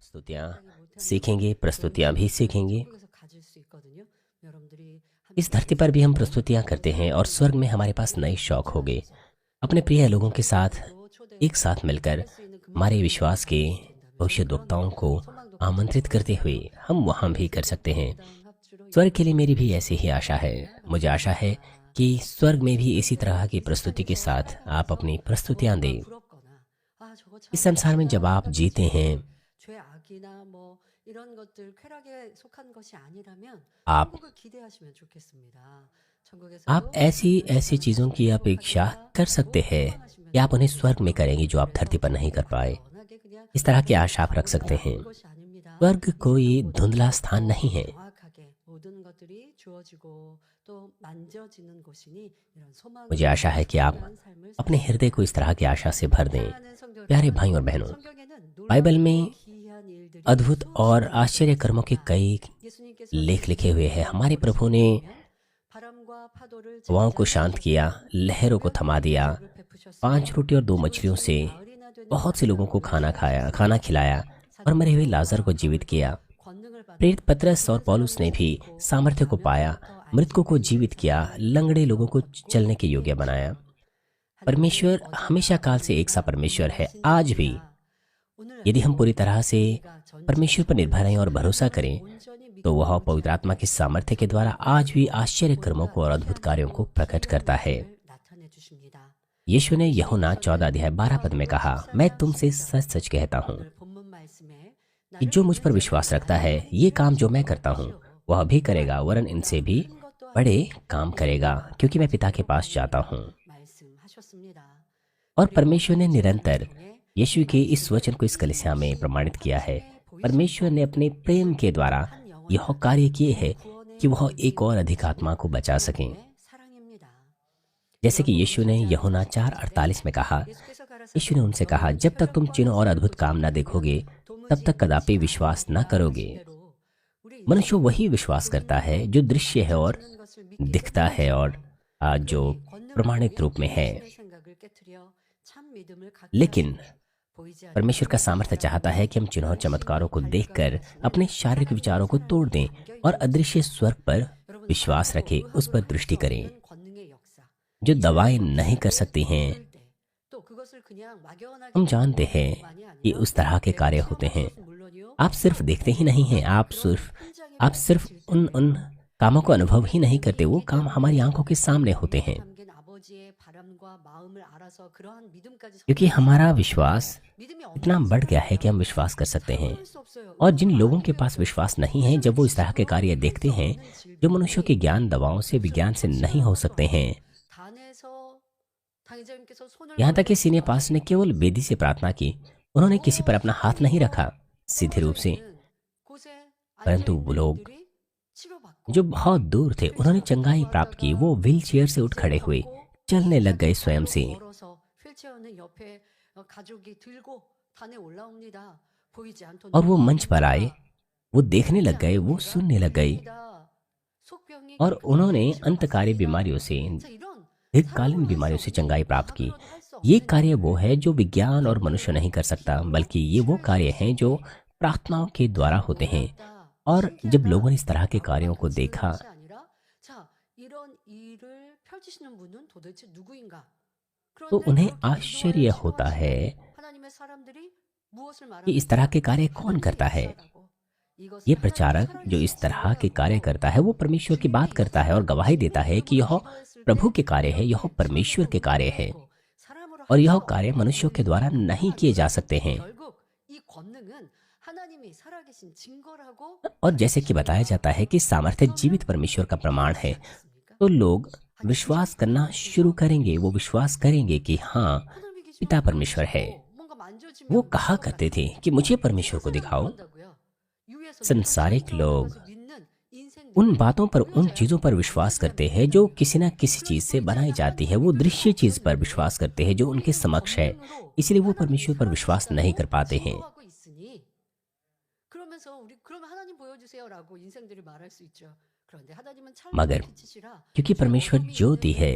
स्तुतियाँ सीखेंगे, प्रस्तुतियाँ भी सीखेंगे। इस धरती पर भी हम प्रस्तुतियाँ करते हैं और स्वर्ग में हमारे पास नए शौक होंगे। अपने प्रिय लोगों के साथ एक साथ मिलकर हमारे विश्वास के भविष्यद्वक्ताओं को आमंत्रित करते हुए हम वहाँ भी कर सकते हैं। स्वर्ग के लिए मेरी भी ऐसी ही आशा है। मुझे आशा है कि स्वर्ग में भी इसी तरह की प्रस्तुति के साथ आप अपनी प्रस्तुतियाँ दें। इस संसार में जब आप जीते हैं, आप आप ऐसी ऐसी चीज़ों की अपेक्षा कर सकते हैं कि आप उन्हें स्वर्ग में करेंगे जो आप धरती पर नहीं कर पाए। इस तरह की आशा आप रख सकते हैं। स्वर्ग कोई धुंधला स्थान नहीं है। मुझे आशा है कि आप अपने हृदय को इस तरह की आशा से भर दें। प्यारे भाई और बहनों, बाइबल में अद्भुत और आश्चर्य कर्मों के कई लेख लिखे हुए हैं। हमारे प्रभु ने हवाओं को शांत किया, लहरों को थमा दिया, 5 रोटी और 2 मछलियों से बहुत से लोगों को खाना खिलाया और मरे हुए लाजर को जीवित किया। प्रेरित पतरस और पौलुस ने भी सामर्थ्य को पाया, मृतकों को जीवित किया, लंगड़े लोगों को चलने के योग्य बनाया। परमेश्वर हमेशा काल से एक सा परमेश्वर है। आज भी यदि हम पूरी तरह से परमेश्वर पर निर्भर रहें और भरोसा करें तो वह पवित्र आत्मा की सामर्थ्य के द्वारा आज भी आश्चर्य कर्मों को और अद्भुत कार्यों को प्रकट करता है। यीशु ने यूहन्ना 14 अध्याय 12 पद में कहा, मैं तुमसे सच सच कहता हूँ कि जो मुझ पर विश्वास रखता है, ये काम जो मैं करता हूँ वह भी करेगा, वरन इनसे भी बड़े काम करेगा, क्योंकि मैं पिता के पास जाता हूँ। और परमेश्वर ने निरंतर यीशु के इस वचन को इस कलीसिया में प्रमाणित किया है। परमेश्वर ने अपने प्रेम के द्वारा यह कार्य किए है कि वह एक और अधिक आत्मा को बचा सकें। जैसे कि यीशु ने यूहन्ना 4:48 में कहा, यीशु ने उनसे कहा, जब तक तुम चिन्ह और अद्भुत काम न देखोगे तब तक कदापि विश्वास न करोगे। मनुष्य वही विश्वास करता है जो दृश्य है और दिखता है और जो प्रमाणित रूप में है। लेकिन परमेश्वर का सामर्थ्य चाहता है कि हम चिन्ह और चमत्कारों को देखकर अपने शारीरिक विचारों को तोड़ दें और अदृश्य स्वर्ग पर विश्वास रखें, उस पर दृष्टि करें। जो दवाएं नहीं कर सकती हैं, हम जानते हैं कि उस तरह के कार्य होते हैं। आप सिर्फ देखते ही नहीं हैं, आप सिर्फ उन कामों को अनुभव ही नहीं करते, वो काम हमारी आंखों के सामने होते हैं। क्योंकि हमारा विश्वास इतना बढ़ गया है कि हम विश्वास कर सकते हैं। और जिन लोगों के पास विश्वास नहीं है, जब वो इस तरह के कार्य देखते हैं जो मनुष्यों के ज्ञान, दवाओं से, विज्ञान से नहीं हो सकते हैं। यहाँ तक कि सिनेपास ने केवल वेदी से प्रार्थना की, उन्होंने किसी पर अपना हाथ नहीं रखा सीधे रूप से, परंतु वो लोग जो बहुत दूर थे उन्होंने चंगाई प्राप्त की। वो व्हील चेयर से उठ खड़े हुए, चलने लग गए स्वयं से, और वो मंच पर आए, वो देखने लग गए, वो सुनने लग गए, और उन्होंने अंतकारी बीमारियों से, दीर्घकालीन बीमारियों से चंगाई प्राप्त की। ये कार्य वो है जो विज्ञान और मनुष्य नहीं कर सकता, बल्कि ये वो कार्य हैं जो प्रार्थनाओं के द्वारा होते हैं। और जब लोगों ने इस तरह के कार्यों को देखा तो उन्हें आश्चर्य होता है कि इस तरह के कार्य कौन करता है। ये प्रचारक जो इस तरह के कार्य करता है वो परमेश्वर की बात करता है और गवाही देता है कि यह प्रभु के कार्य है, यह परमेश्वर के कार्य है, और यह कार्य मनुष्यों के द्वारा नहीं किए जा सकते हैं। और जैसे कि बताया जाता है कि सामर्थ्य जीवित परमेश्वर का प्रमाण है, तो लोग विश्वास करना शुरू करेंगे। वो विश्वास करेंगे कि हाँ, पिता परमेश्वर है। वो कहा करते थे कि मुझे परमेश्वर को दिखाओ। संसारिक लोग उन बातों पर, उन चीजों पर विश्वास करते हैं जो किसी न किसी चीज से बनाई जाती है। वो दृश्य चीज पर विश्वास करते हैं जो उनके समक्ष है, इसलिए वो परमेश्वर पर विश्वास नहीं कर पाते हैं। मगर क्योंकि परमेश्वर ज्योति है,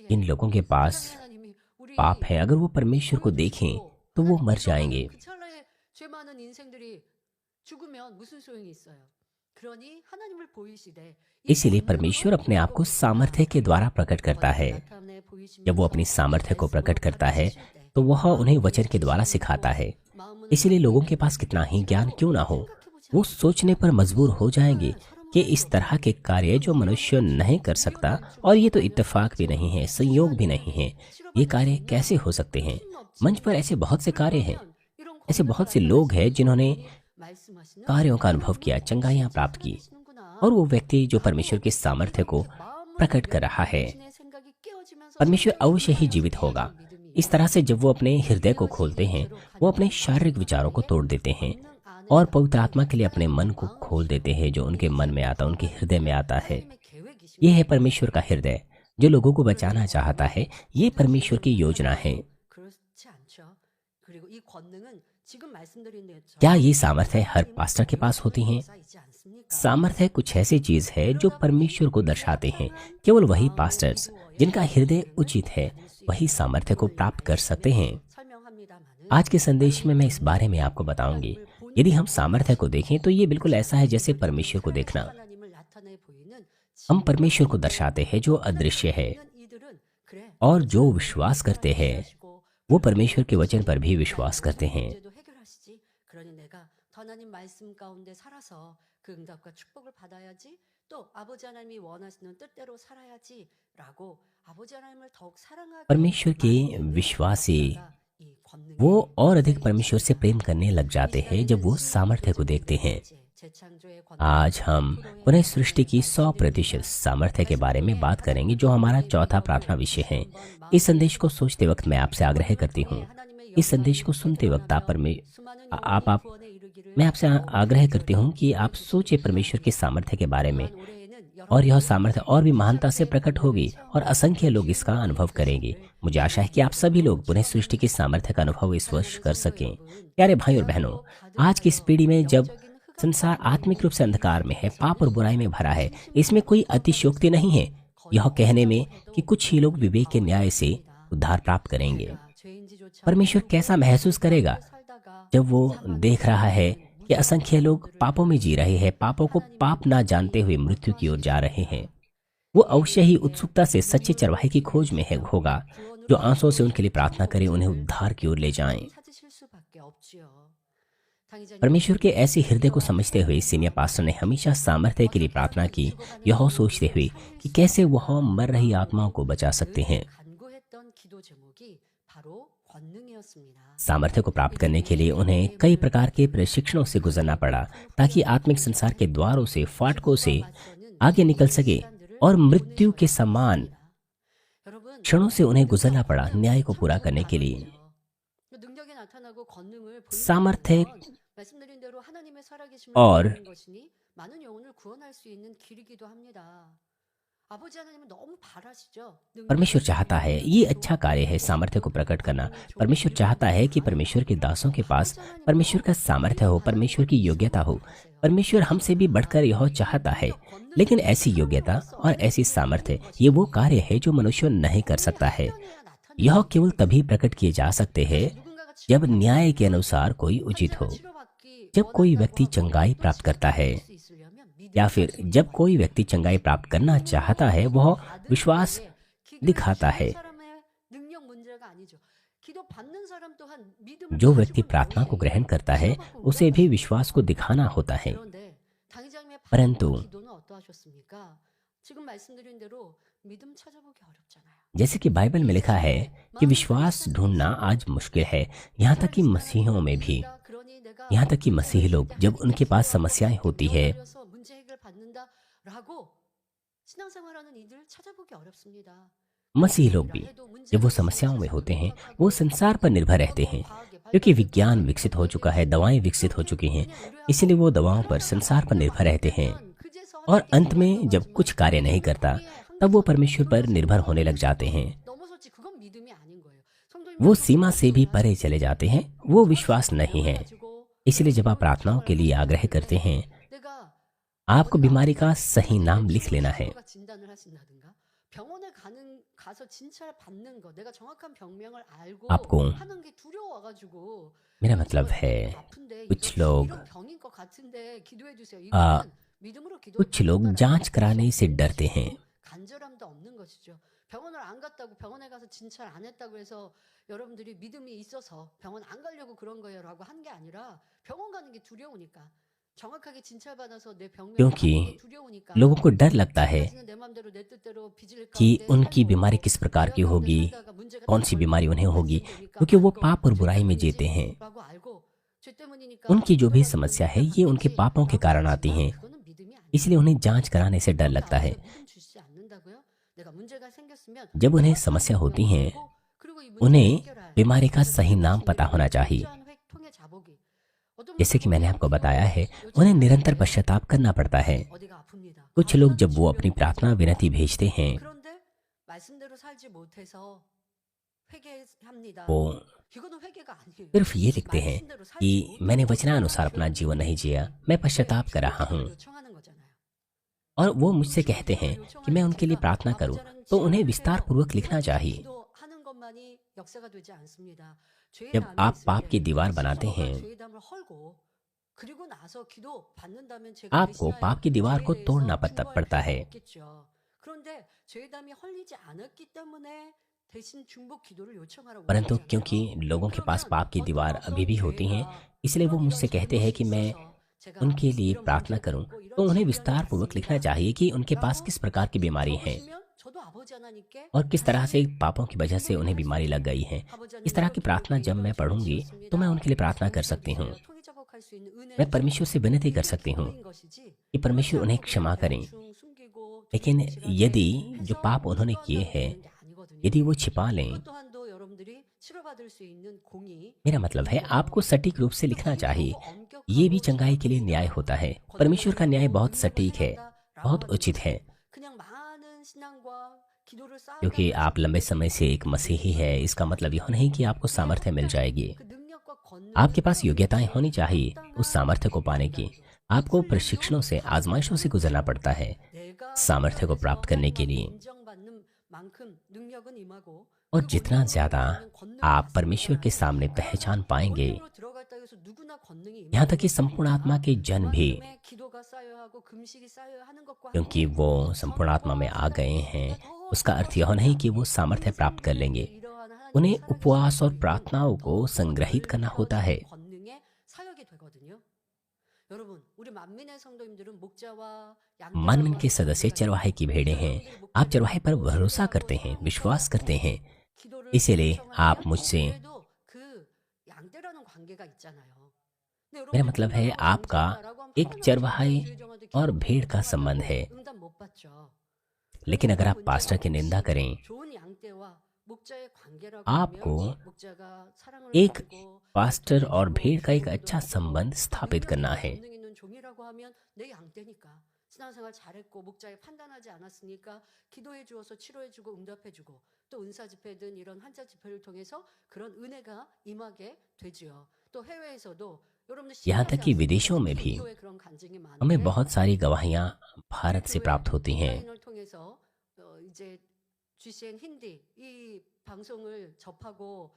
इन लोगों के पास पाप है। अगर वो परमेश्वर को देखें तो वो मर जाएंगे। 죄 많은 인생들이 죽으면 무슨 소용이 있어요? 그러니 하나님을 보이시되 이 इसीलिए 권능으로 परमेश्वर अपने आप को 이루고 सामर्थ्य के द्वारा प्रकट करता है। 권능이 나타내 जब 보이시면서 वो अपनी सामर्थ्य को प्रकट 말씀으로 करता है 가르치실 때 तो वह उन्हें 마음은 वचन के द्वारा 지식이 सिखाता है। 있고 마음은 इसीलिए लोगों के 하나님의 पास कितना ही ज्ञान क्यों ना हो, 생각해 보지 वो 않겠어요? सोचने पर मजबूर हो जाएंगे कि इस तरह के कार्य जो मनुष्य नहीं कर सकता, और ये तो इत्तेफाक भी नहीं है, संयोग भी नहीं है, ये कार्य कैसे हो सकते हैं। मंच पर ऐसे बहुत से कार्य हैं, ऐसे बहुत से लोग हैं जिन्होंने कार्यों का अनुभव किया, चंगाइयां प्राप्त की, और वो व्यक्ति जो परमेश्वर की सामर्थ्य को प्रकट कर रहा है, परमेश्वर अवश्य ही जीवित होगा। इस तरह से जब वो अपने हृदय को खोलते हैं, वो अपने शारीरिक विचारों को तोड़ देते हैं और पवित्र आत्मा के लिए अपने मन को खोल देते हैं, जो उनके मन में आता, उनके हृदय में आता है। ये है परमेश्वर का हृदय जो लोगों को बचाना चाहता है। ये परमेश्वर की योजना है। क्या ये सामर्थ्य हर पास्टर के पास होती हैं? सामर्थ्य कुछ ऐसी चीज है जो परमेश्वर को दर्शाते हैं। केवल वही पास्टर्स जिनका हृदय उचित है वही सामर्थ्य को प्राप्त कर सकते हैं। आज के संदेश में मैं इस बारे में आपको बताऊंगी। यदि हम सामर्थ्य को देखें तो ये बिल्कुल ऐसा है जैसे परमेश्वर को देखना। हम परमेश्वर को दर्शाते हैं जो अदृश्य है, और जो विश्वास करते हैं वो परमेश्वर के वचन पर भी विश्वास करते हैं। परमेश्वर के विश्वासी वो और अधिक परमेश्वर से प्रेम करने लग जाते हैं जब वो सामर्थ्य को देखते हैं। आज हम पुनः सृष्टि की 100% सामर्थ्य के बारे में बात करेंगे, जो हमारा चौथा प्रार्थना विषय है। इस संदेश को सोचते वक्त मैं आपसे आग्रह करती हूँ, इस संदेश को सुनते वक्त मैं आपसे आग्रह करती हूँ कि आप सोचे परमेश्वर के सामर्थ्य के बारे में, और यह सामर्थ्य और भी महानता से प्रकट होगी और असंख्य लोग इसका अनुभव करेंगे। मुझे आशा है कि आप सभी लोग पुनः सृष्टि के सामर्थ्य का अनुभव इस वर्ष कर सकें। प्यारे भाई और बहनों, आज की इस पीढ़ी में जब संसार आत्मिक रूप से अंधकार में है, पाप और बुराई में भरा है, इसमें कोई अतिशयोक्ति नहीं है यह कहने में कि कुछ ही लोग विवेक के न्याय से उद्धार प्राप्त करेंगे। परमेश्वर कैसा महसूस करेगा जब वो देख रहा है कि असंख्य लोग पापों में जी रहे हैं, पापों को पाप ना जानते हुए मृत्यु की ओर जा रहे हैं। वो अवश्य ही उत्सुकता से सच्चे चरवाहे की खोज में होगा, जो आंसुओं से उनके लिए प्रार्थना करे, उन्हें उद्धार की ओर ले जाएं। परमेश्वर के ऐसे हृदय को समझते हुए सीनियर पास्टर ने हमेशा सामर्थ्य के लिए प्रार्थना की, यह सोचते हुए कि कैसे वह मर रही आत्माओं को बचा सकते हैं। सामर्थ्य को प्राप्त करने के लिए उन्हें कई प्रकार के प्रशिक्षणों से गुजरना पड़ा, ताकि आत्मिक संसार के द्वारों से, फाटकों से आगे निकल सके, और मृत्यु के समान क्षणों से उन्हें गुजरना पड़ा न्याय को पूरा करने के लिए। सामर्थ्य और परमेश्वर चाहता है, ये अच्छा कार्य है सामर्थ्य को प्रकट करना। परमेश्वर चाहता है कि परमेश्वर के दासों के पास परमेश्वर का सामर्थ्य हो, परमेश्वर की योग्यता हो। परमेश्वर हमसे भी बढ़कर यह चाहता है, लेकिन ऐसी योग्यता और ऐसी सामर्थ्य ये वो कार्य है जो मनुष्य नहीं कर सकता है। यह केवल तभी प्रकट किए जा सकते हैं जब न्याय के अनुसार कोई उचित हो, जब कोई व्यक्ति चंगाई प्राप्त करता है, या फिर जब कोई व्यक्ति चंगाई प्राप्त करना चाहता है, वह विश्वास दिखाता है। जो व्यक्ति प्रार्थना को ग्रहण करता है उसे भी विश्वास को दिखाना होता है। परंतु जैसे कि बाइबल में लिखा है कि विश्वास ढूंढना आज मुश्किल है, यहाँ तक कि मसीहों में भी। यहाँ तक कि मसीही लोग जब उनके पास समस्याएं होती है, मसीही लोग भी जब वो समस्याओं में होते हैं, वो संसार पर निर्भर रहते हैं, क्योंकि विज्ञान विकसित हो चुका है, दवाएं विकसित हो चुकी हैं, इसलिए वो दवाओं पर, संसार पर निर्भर रहते हैं। और अंत में जब कुछ कार्य नहीं करता, तब वो परमेश्वर पर निर्भर होने लग जाते हैं। वो सीमा से भी परे चले जाते हैं, वो विश्वास नहीं है। इसलिए जब आप प्रार्थनाओं के लिए आग्रह करते हैं, आपको बीमारी का सही नाम लिख लेना है। आपको 와가지고 मेरा 요즘 मतलब है 아픈데 कुछ 이런 लोग 이런 병인 것 같은데 기도해 주세요. आ, 이거는 믿음으로 कुछ लोग 기도한다라는 जांच 게 कराने से 없는 डरते हैं। 것이고 간절함도 없는 것이죠. 병원을 안 갔다고 병원에 가서 진찰 안 했다고 해서 여러분들이 믿음이 있어서 병원 안 가려고 그런 거예요라고 한 게 아니라 병원 가는 게 두려우니까 정확하게 진찰받아서 내 병명을 क्योंकि 받는 게 두려우니까 लोगों को डर लगता है 지금까지는 내 맘대로 내 뜻대로 빚을 कि 가운데 उनकी 살고 बीमारी किस प्रकार की 죄악 가운데 होगी, 살다가 문제가 कौन 딱 सी बीमारी 걸리고 उन्हें होगी, 발생되니까 क्योंकि 아 वो 이거 पाप और 죄 बुराई में जीते हैं। 때문이지라고 알고 죄 때문이니까 उनकी जो भी 기도가 समस्या 되면 है ये उनके 해결받겠지 पापों के 라고 कारण आती 하지만 हैं, 그거는 믿음이 아니에요. इसलिए उन्हें जांच कराने से डर लगता है। 나한테 믿음 주시지 않는다고요? 내가 문제가 생겼으면 जब उन्हें 정확한 समस्या होती 병명을 है 알고 그리고 이 문제를 उन्हें 해결할 बीमारी का 그래서 सही नाम 주신 पता होना 이름은 चाहिए। 철저한 통해 자복이. 어떤 जैसे 분들은 कि मैंने आपको बताया है 기도 उन्हें 요청을 निरंतर 하는데 पश्चाताप करना पड़ता है। 어디가 아픕니다. कुछ लोग जब वो 하나님 अपनी 질병이 प्रार्थना 없죠. विनती भेजते हैं 그런데 말씀대로 살지 못해서 회개합니다. वो 이거는 회개가 아니에요. सिर्फ ये लिखते हैं 말씀대로 살지 कि मैंने 못해서 वचनानुसार अपना जीवन नहीं जिया, मैं पश्चाताप कर रहा हूँ, 요청하는 거잖아요. और वो मुझसे कहते हैं कि मैं उनके लिए प्रार्थना करूं, तो उन्हें विस्तार पूर्वक लिखना चाहिए। 기도하는 것만이 역사가 되지 않습니다. जब आप पाप की दीवार बनाते हैं, 죄담을 헐고 그리고 나서 기도 받는다면 제가 आपको पाप की दीवार को तोड़ना पड़ता है। 그런데 죄담이 헐리지 않았기 때문에 대신 중복 기도를 요청하라고 परंतु 그러잖아요. क्योंकि लोगों के पास पाप की दीवार अभी भी होती हैं, इसलिए वो मुझसे कहते हैं कि मैं उनके लिए प्रार्थना करूं, तो उन्हें विस्तार पूर्वक लिखना चाहिए कि उनके पास किस प्रकार की बीमारी है और किस तरह से पापों की वजह से उन्हें बीमारी लग गई है। इस तरह की प्रार्थना जब मैं पढ़ूंगी तो मैं उनके लिए प्रार्थना कर सकती हूँ। मैं परमेश्वर से विनती कर सकती हूँ कि परमेश्वर उन्हें क्षमा करें। लेकिन यदि जो पाप उन्होंने किए हैं यदि वो छिपा लें, मेरा मतलब है आपको सटीक रूप से लिखना चाहिए। ये भी चंगाई के लिए न्याय होता है। परमेश्वर का न्याय बहुत सटीक है, बहुत उचित है, क्योंकि आप लंबे समय से एक मसीही है, इसका मतलब यह नहीं कि आपको सामर्थ्य मिल जाएगी। आपके पास योग्यताएं होनी चाहिए उस सामर्थ्य को पाने की। आपको प्रशिक्षणों से, आजमाइशों से गुजरना पड़ता है सामर्थ्य को प्राप्त करने के लिए। और जितना ज्यादा आप परमेश्वर के सामने पहचान पाएंगे, यहाँ तक कि संपूर्ण आत्मा के जन भी, क्योंकि वो संपूर्ण आत्मा में आ गए हैं, उसका अर्थ यह नहीं कि वो सामर्थ्य प्राप्त कर लेंगे। उन्हें उपवास और प्रार्थनाओं को संग्रहित करना होता है। मनमिन के सदस्य चरवाहे की भेड़ें हैं। आप चरवाहे पर भरोसा करते हैं, विश्वास करते हैं, इसीलिए आप मुझसे, मेरा मतलब है आपका एक चरवाहे और भेड़ का संबंध है। लेकिन अगर आप पास्टर की निंदा करें, आपको एक पास्टर और भेड़ का एक अच्छा संबंध स्थापित करना है। 신앙생활 잘했고 목자에 판단하지 않았으니까 기도해 주어서 치료해 주고 응답해 주고 또 은사 집회든 이런 환자 집회를 통해서 그런 은혜가 임하게 되지요. 또 해외에서도 यहाँ तक कि विदेशों में भी हमें बहुत सारी गवाहियाँ भारत से प्राप्त होती हैं। GCN 힌디 이 방송을 접하고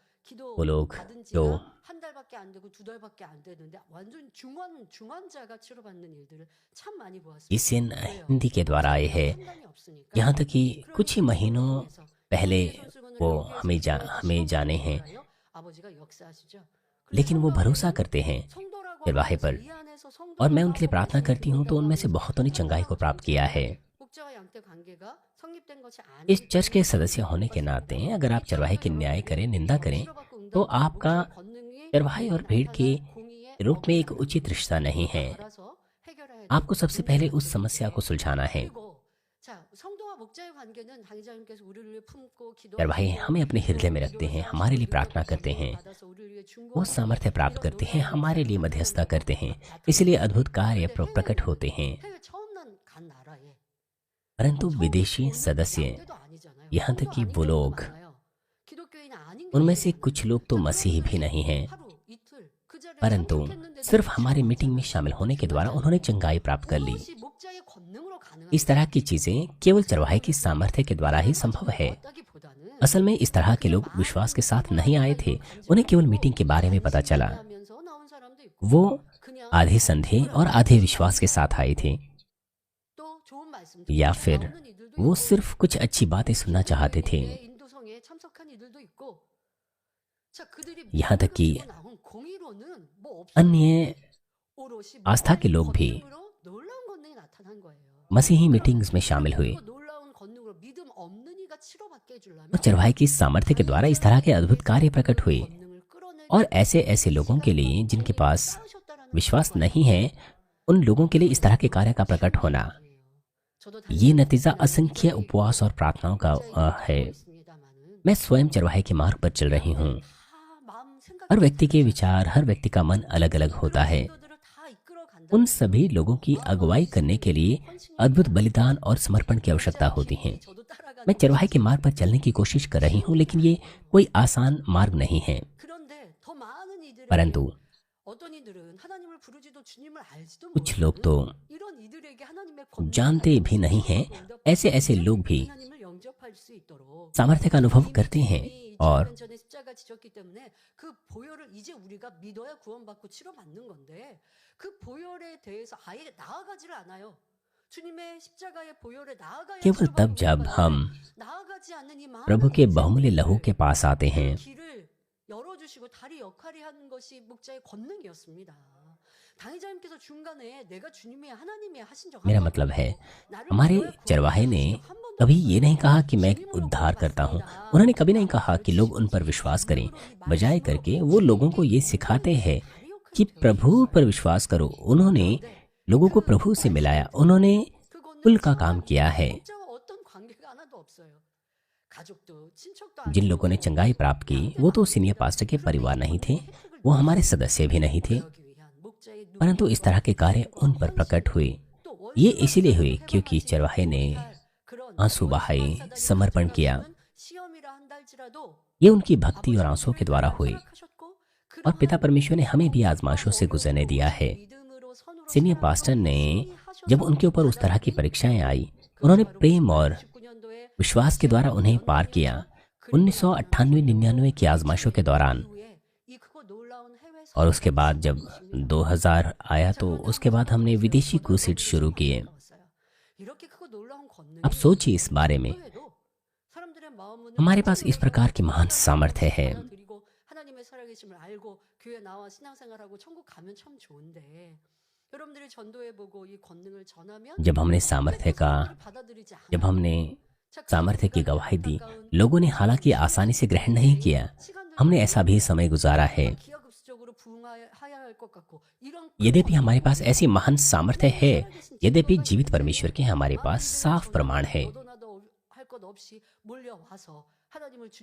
वो लोग जो 한 달밖에 안 되고 두 달밖에 안 되는데 완전 중환자가 치료받는 일들을 참 많이 보았습니다. GCN हिंदी के द्वारा आए हैं। यहाँ तक कि कुछ ही महीनों पहले वो हमें जाने हैं, लेकिन वो भरोसा करते हैं चरवाहे पर, और मैं उनके लिए प्रार्थना करती हूँ तो उनमें से बहुतों ने चंगाई को प्राप्त किया है। इस चर्च के सदस्य होने के नाते अगर आप चरवाहे की न्याय करें, निंदा करें, तो आपका चरवाहे और भेड़ के रूप में एक उचित रिश्ता नहीं है। आपको सबसे पहले उस समस्या को सुलझाना है। चरवाहे हमें अपने हृदय में रखते हैं, हमारे लिए प्रार्थना करते हैं, वो सामर्थ्य प्राप्त करते हैं, हमारे लिए मध्यस्थता करते हैं, इसलिए अद्भुत कार्य प्रकट होते हैं। परंतु विदेशी सदस्य, यहाँ तक कि वो लोग, उनमें से कुछ लोग तो मसीही भी नहीं हैं, परंतु सिर्फ हमारी मीटिंग में शामिल होने के द्वारा उन्होंने चंगाई प्राप्त कर ली। इस तरह की चीजें केवल चरवाहे की सामर्थ्य के द्वारा ही संभव है, असल में इस तरह के लोग विश्वास के साथ नहीं आए थे। उन्हें केवल मीटिंग के बारे में पता चला। वो आधे संदेह और आधे विश्वास के साथ आए थे, या फिर वो सिर्फ कुछ अच्छी बातें सुनना चाहते थे। यहाँ तक कि अन्य आस्था के लोग भी मसीही मीटिंग्स में शामिल हुए और चरवाहे की सामर्थ्य के द्वारा इस तरह के अद्भुत कार्य प्रकट हुए। और ऐसे ऐसे लोगों के लिए जिनके पास विश्वास नहीं है, उन लोगों के लिए इस तरह के कार्य का प्रकट होना, ये नतीजा असंख्य उपवास और प्रार्थनाओं का है। मैं स्वयं चरवाहे के मार्ग पर चल रही हूँ। हर व्यक्ति के विचार, हर व्यक्ति का मन अलग अलग होता है। उन सभी लोगों की अगुवाई करने के लिए अद्भुत बलिदान और समर्पण की आवश्यकता होती है। मैं चरवाहे के मार्ग पर चलने की कोशिश कर रही हूँ, लेकिन ये कोई आसान मार्ग नहीं है। परंतु कुछ लोग तो जानते भी नहीं हैं, ऐसे ऐसे लोग भी सामर्थ्य का अनुभव करते हैं और केवल तब जब हम प्रभु के बहुमूल्य लहू के पास आते हैं, 열어주시고 다리 역할이 하는 것이 목자의 권능이었습니다. 당의자님께서 중간에 내가 주님의 하나님의 하신 적 मेरा मतलब है, हमारे चरवाहे ने कभी ये नहीं कहा कि मैं उद्धार करता हूँ। उन्होंने कभी नहीं कहा कि लोग उन पर विश्वास करें। बजाय करके वो लोगों को ये सिखाते हैं कि प्रभु पर विश्वास करो। उन्होंने लोगों को प्रभु से मिलाया। उन्होंने पुल का काम किया है। जिन लोगों ने चंगाई प्राप्त की, वो तो सीनियर पास्टर के परिवार नहीं थे, वो हमारे सदस्य भी नहीं थे, परंतु इस तरह के कार्य उन पर प्रकट हुए। ये इसीलिए हुए क्योंकि चरवाहे ने आंसू बहाए, समर्पण किया। ये उनकी भक्ति और आंसुओं के द्वारा हुए। और पिता परमेश्वर ने हमें भी आजमाइशों से गुजरने दिया है। सीनियर पास्टर ने जब उनके ऊपर उस तरह की परीक्षाएं आई, उन्होंने प्रेम और विश्वास के द्वारा उन्हें पार किया। 1998-99 की आजमाइशों के दौरान, और उसके बाद जब 2000 आया तो उसके बाद हमने विदेशी क्रूसेड शुरू किए। अब सोचिए इस बारे में, हमारे पास इस प्रकार की महान सामर्थ्य है। जब हमने सामर्थ्य की गवाही दी, लोगों ने हालांकि आसानी से ग्रहण नहीं किया। हमने ऐसा भी समय गुजारा है। यद्यपि हमारे पास ऐसी महान सामर्थ्य है, यद्यपि जीवित परमेश्वर के हमारे पास साफ प्रमाण है,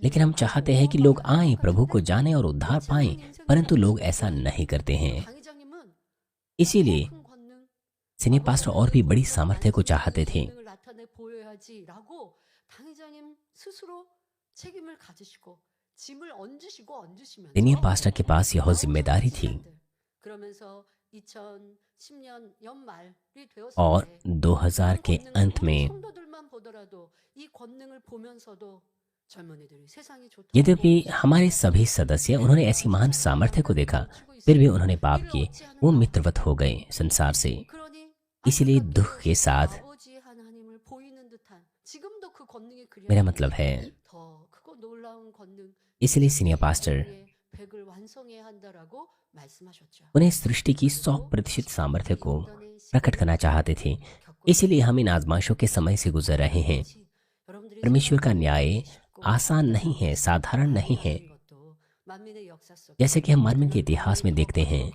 लेकिन हम चाहते हैं कि लोग आएं, प्रभु को जानें और उद्धार पाएं, परंतु लोग ऐसा नहीं करते हैं। इसीलिए सीनियर पास्टर और भी बड़ी सामर्थ्य को चाहते थे। सीनियर पास्टर के पास यह जिम्मेदारी थी। और 2000 के अंत में, यद्यपि हमारे सभी सदस्य, उन्होंने ऐसी महान सामर्थ्य को देखा, फिर भी उन्होंने पाप किए। वो मित्रवत हो गए संसार से। इसलिए दुख के साथ, मेरा मतलब है, इसलिए सीनियर पास्टर उन्हें सृष्टि की 100% सामर्थ्य को प्रकट करना चाहते थे। इसलिए हम इन आजमाइशों के समय से गुजर रहे हैं। परमेश्वर का न्याय आसान नहीं है, साधारण नहीं है। जैसे कि हम मानव के इतिहास में देखते हैं,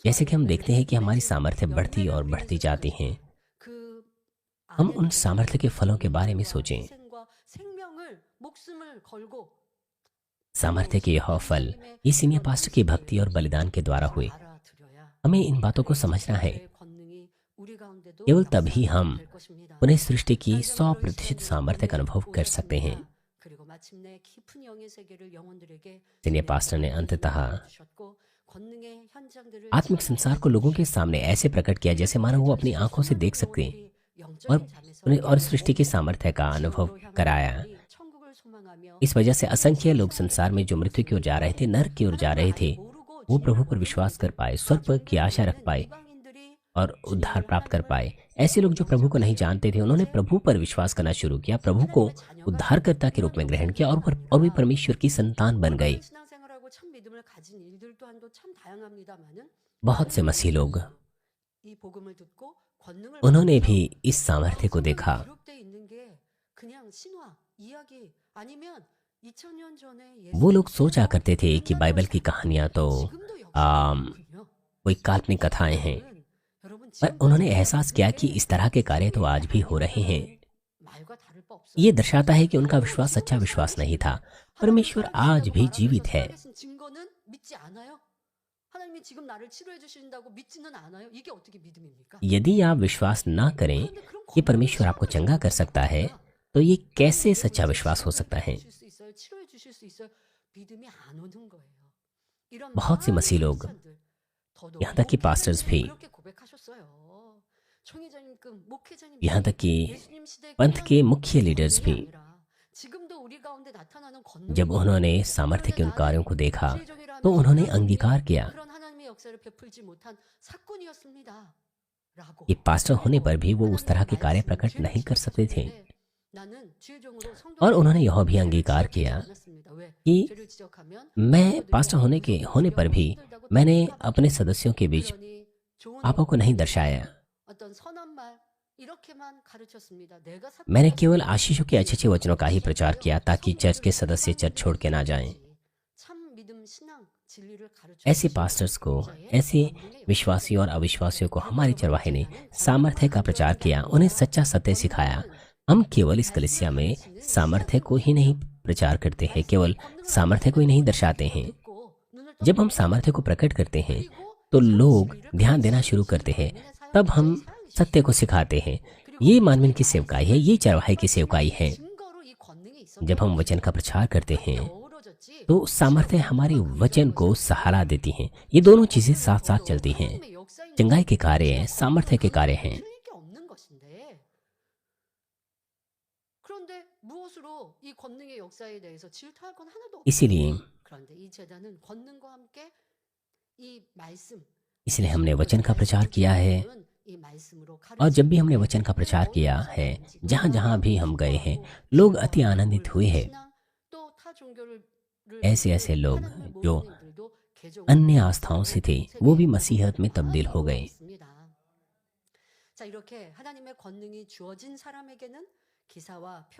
जैसे कि हम देखते हैं कि हमारी सामर्थ्य बढ़ती और बढ़ती जाती है। हम उन सामर्थ्य के फलों के बारे में सोचें। सामर्थ्य के यह फल, ये सीनियर पास्टर की भक्ति और बलिदान के द्वारा हुए। हमें इन बातों को समझना है। केवल तभी हम पुनः सृष्टि की 100% सामर्थ्य का अनुभव कर सकते हैं। सीनियर पास्टर ने अंततः आत्मिक संसार को लोगों के सामने ऐसे प्रकट किया जैसे मानो वो अपनी आंखों से देख सकते, और सृष्टि के सामर्थ्य का अनुभव कराया। इस वजह से असंख्य लोग संसार में जो मृत्यु की ओर जा रहे थे, नरक की ओर जा रहे थे, वो प्रभु पर विश्वास कर पाए, स्वर्ग की आशा रख पाए और उद्धार प्राप्त कर पाए। ऐसे लोग जो प्रभु को नहीं जानते थे, उन्होंने प्रभु पर विश्वास करना शुरू किया, प्रभु को उद्धारकर्ता के रूप में ग्रहण किया और वे परमेश्वर की संतान बन गए। बहुत से मसीह लोग, उन्होंने भी इस सामर्थ्य को देखा। वो लोग सोचा करते थे कि बाइबल की कहानियां तो कोई काल्पनिक कथाएं हैं, पर उन्होंने एहसास किया कि इस तरह के कार्य तो आज भी हो रहे हैं। ये दर्शाता है कि उनका विश्वास सच्चा विश्वास नहीं था। परमेश्वर आज भी जीवित है। यदि आप विश्वास ना करें कि परमेश्वर आपको चंगा कर सकता है, तो ये कैसे सच्चा विश्वास हो सकता है? बहुत से मसीह लोग, यहाँ तक कि पास्टर्स भी, यहाँ तक कि पंथ के मुख्य लीडर्स भी, जब उन्होंने सामर्थ्य के उन कार्यों को देखा तो उन्होंने अंगीकार किया कि पास्टर होने पर भी वो उस तरह के कार्य प्रकट नहीं कर सकते थे। और उन्होंने यह भी अंगीकार किया कि मैं पास्टर होने पर भी मैंने अपने सदस्यों के बीच पापों को नहीं दर्शाया। मैंने केवल आशीषों के अच्छे वचनों का ही प्रचार किया ताकि चर्च के सदस्य चर्च छोड़ के ना जाएं। ऐसे पास्टर्स को, ऐसे विश्वासियों और अविश्वासियों को हमारे चरवाहे ने सामर्थ्य का प्रचार किया, उन्हें सच्चा सत्य सिखाया। हम केवल इस कलीसिया में सामर्थ्य को ही नहीं प्रचार करते हैं, केवल सामर्थ्य को ही नहीं दर्शाते हैं। जब हम सामर्थ्य को प्रकट करते हैं तो लोग ध्यान देना शुरू करते हैं, तब हम सत्य को सिखाते हैं। ये मानवीन की सेवकाई है, ये चरवाहे की सेवकाई है। जब हम वचन का प्रचार करते हैं तो सामर्थ्य हमारे वचन को सहारा देती हैं। ये दोनों चीजें साथ साथ चलती हैं। चंगाई के कार्य हैं, सामर्थ्य के कार्य हैं। इसीलिए हमने वचन का प्रचार किया है। और जब भी हमने वचन का प्रचार किया है, जहां जहां भी हम गए हैं, लोग अति आनंदित हुए हैं। ऐसे लोग जो अन्य आस्थाओं से थे, वो भी मसीहत में तब्दील हो गए।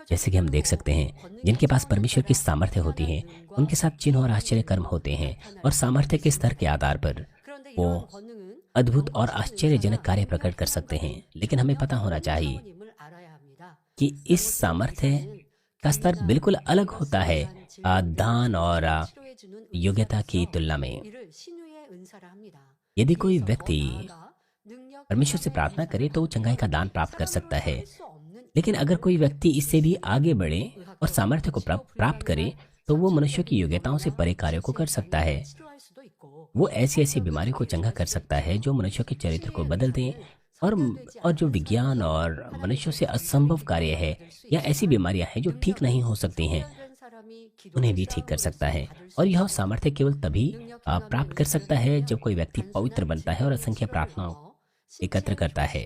जैसे कि हम देख सकते हैं, जिनके पास परमेश्वर की सामर्थ्य होती है, उनके साथ चिन्ह और आश्चर्य कर्म होते हैं, और सामर्थ्य के स्तर के आधार पर वो अद्भुत और आश्चर्यजनक कार्य प्रकट कर सकते हैं। लेकिन हमें पता होना चाहिए कि इस सामर्थ्य का स्तर बिल्कुल अलग होता है दान और योग्यता की तुलना में। यदि कोई व्यक्ति परमेश्वर से प्रार्थना करे तो वो चंगाई का दान प्राप्त कर सकता है। लेकिन अगर कोई व्यक्ति इससे भी आगे बढ़े और सामर्थ्य को प्राप्त करे तो वो मनुष्य की योग्यताओं से परे कार्यों को कर सकता है। वो ऐसी बीमारी को चंगा कर सकता है जो मनुष्य के चरित्र को बदल दें, और जो विज्ञान और मनुष्यों से असंभव कार्य है, या ऐसी बीमारियां हैं जो ठीक नहीं हो सकती हैं, उन्हें भी ठीक कर सकता है। और यह सामर्थ्य केवल तभी प्राप्त कर सकता है जब कोई व्यक्ति पवित्र बनता है और असंख्य प्रार्थनाओं एकत्र करता है।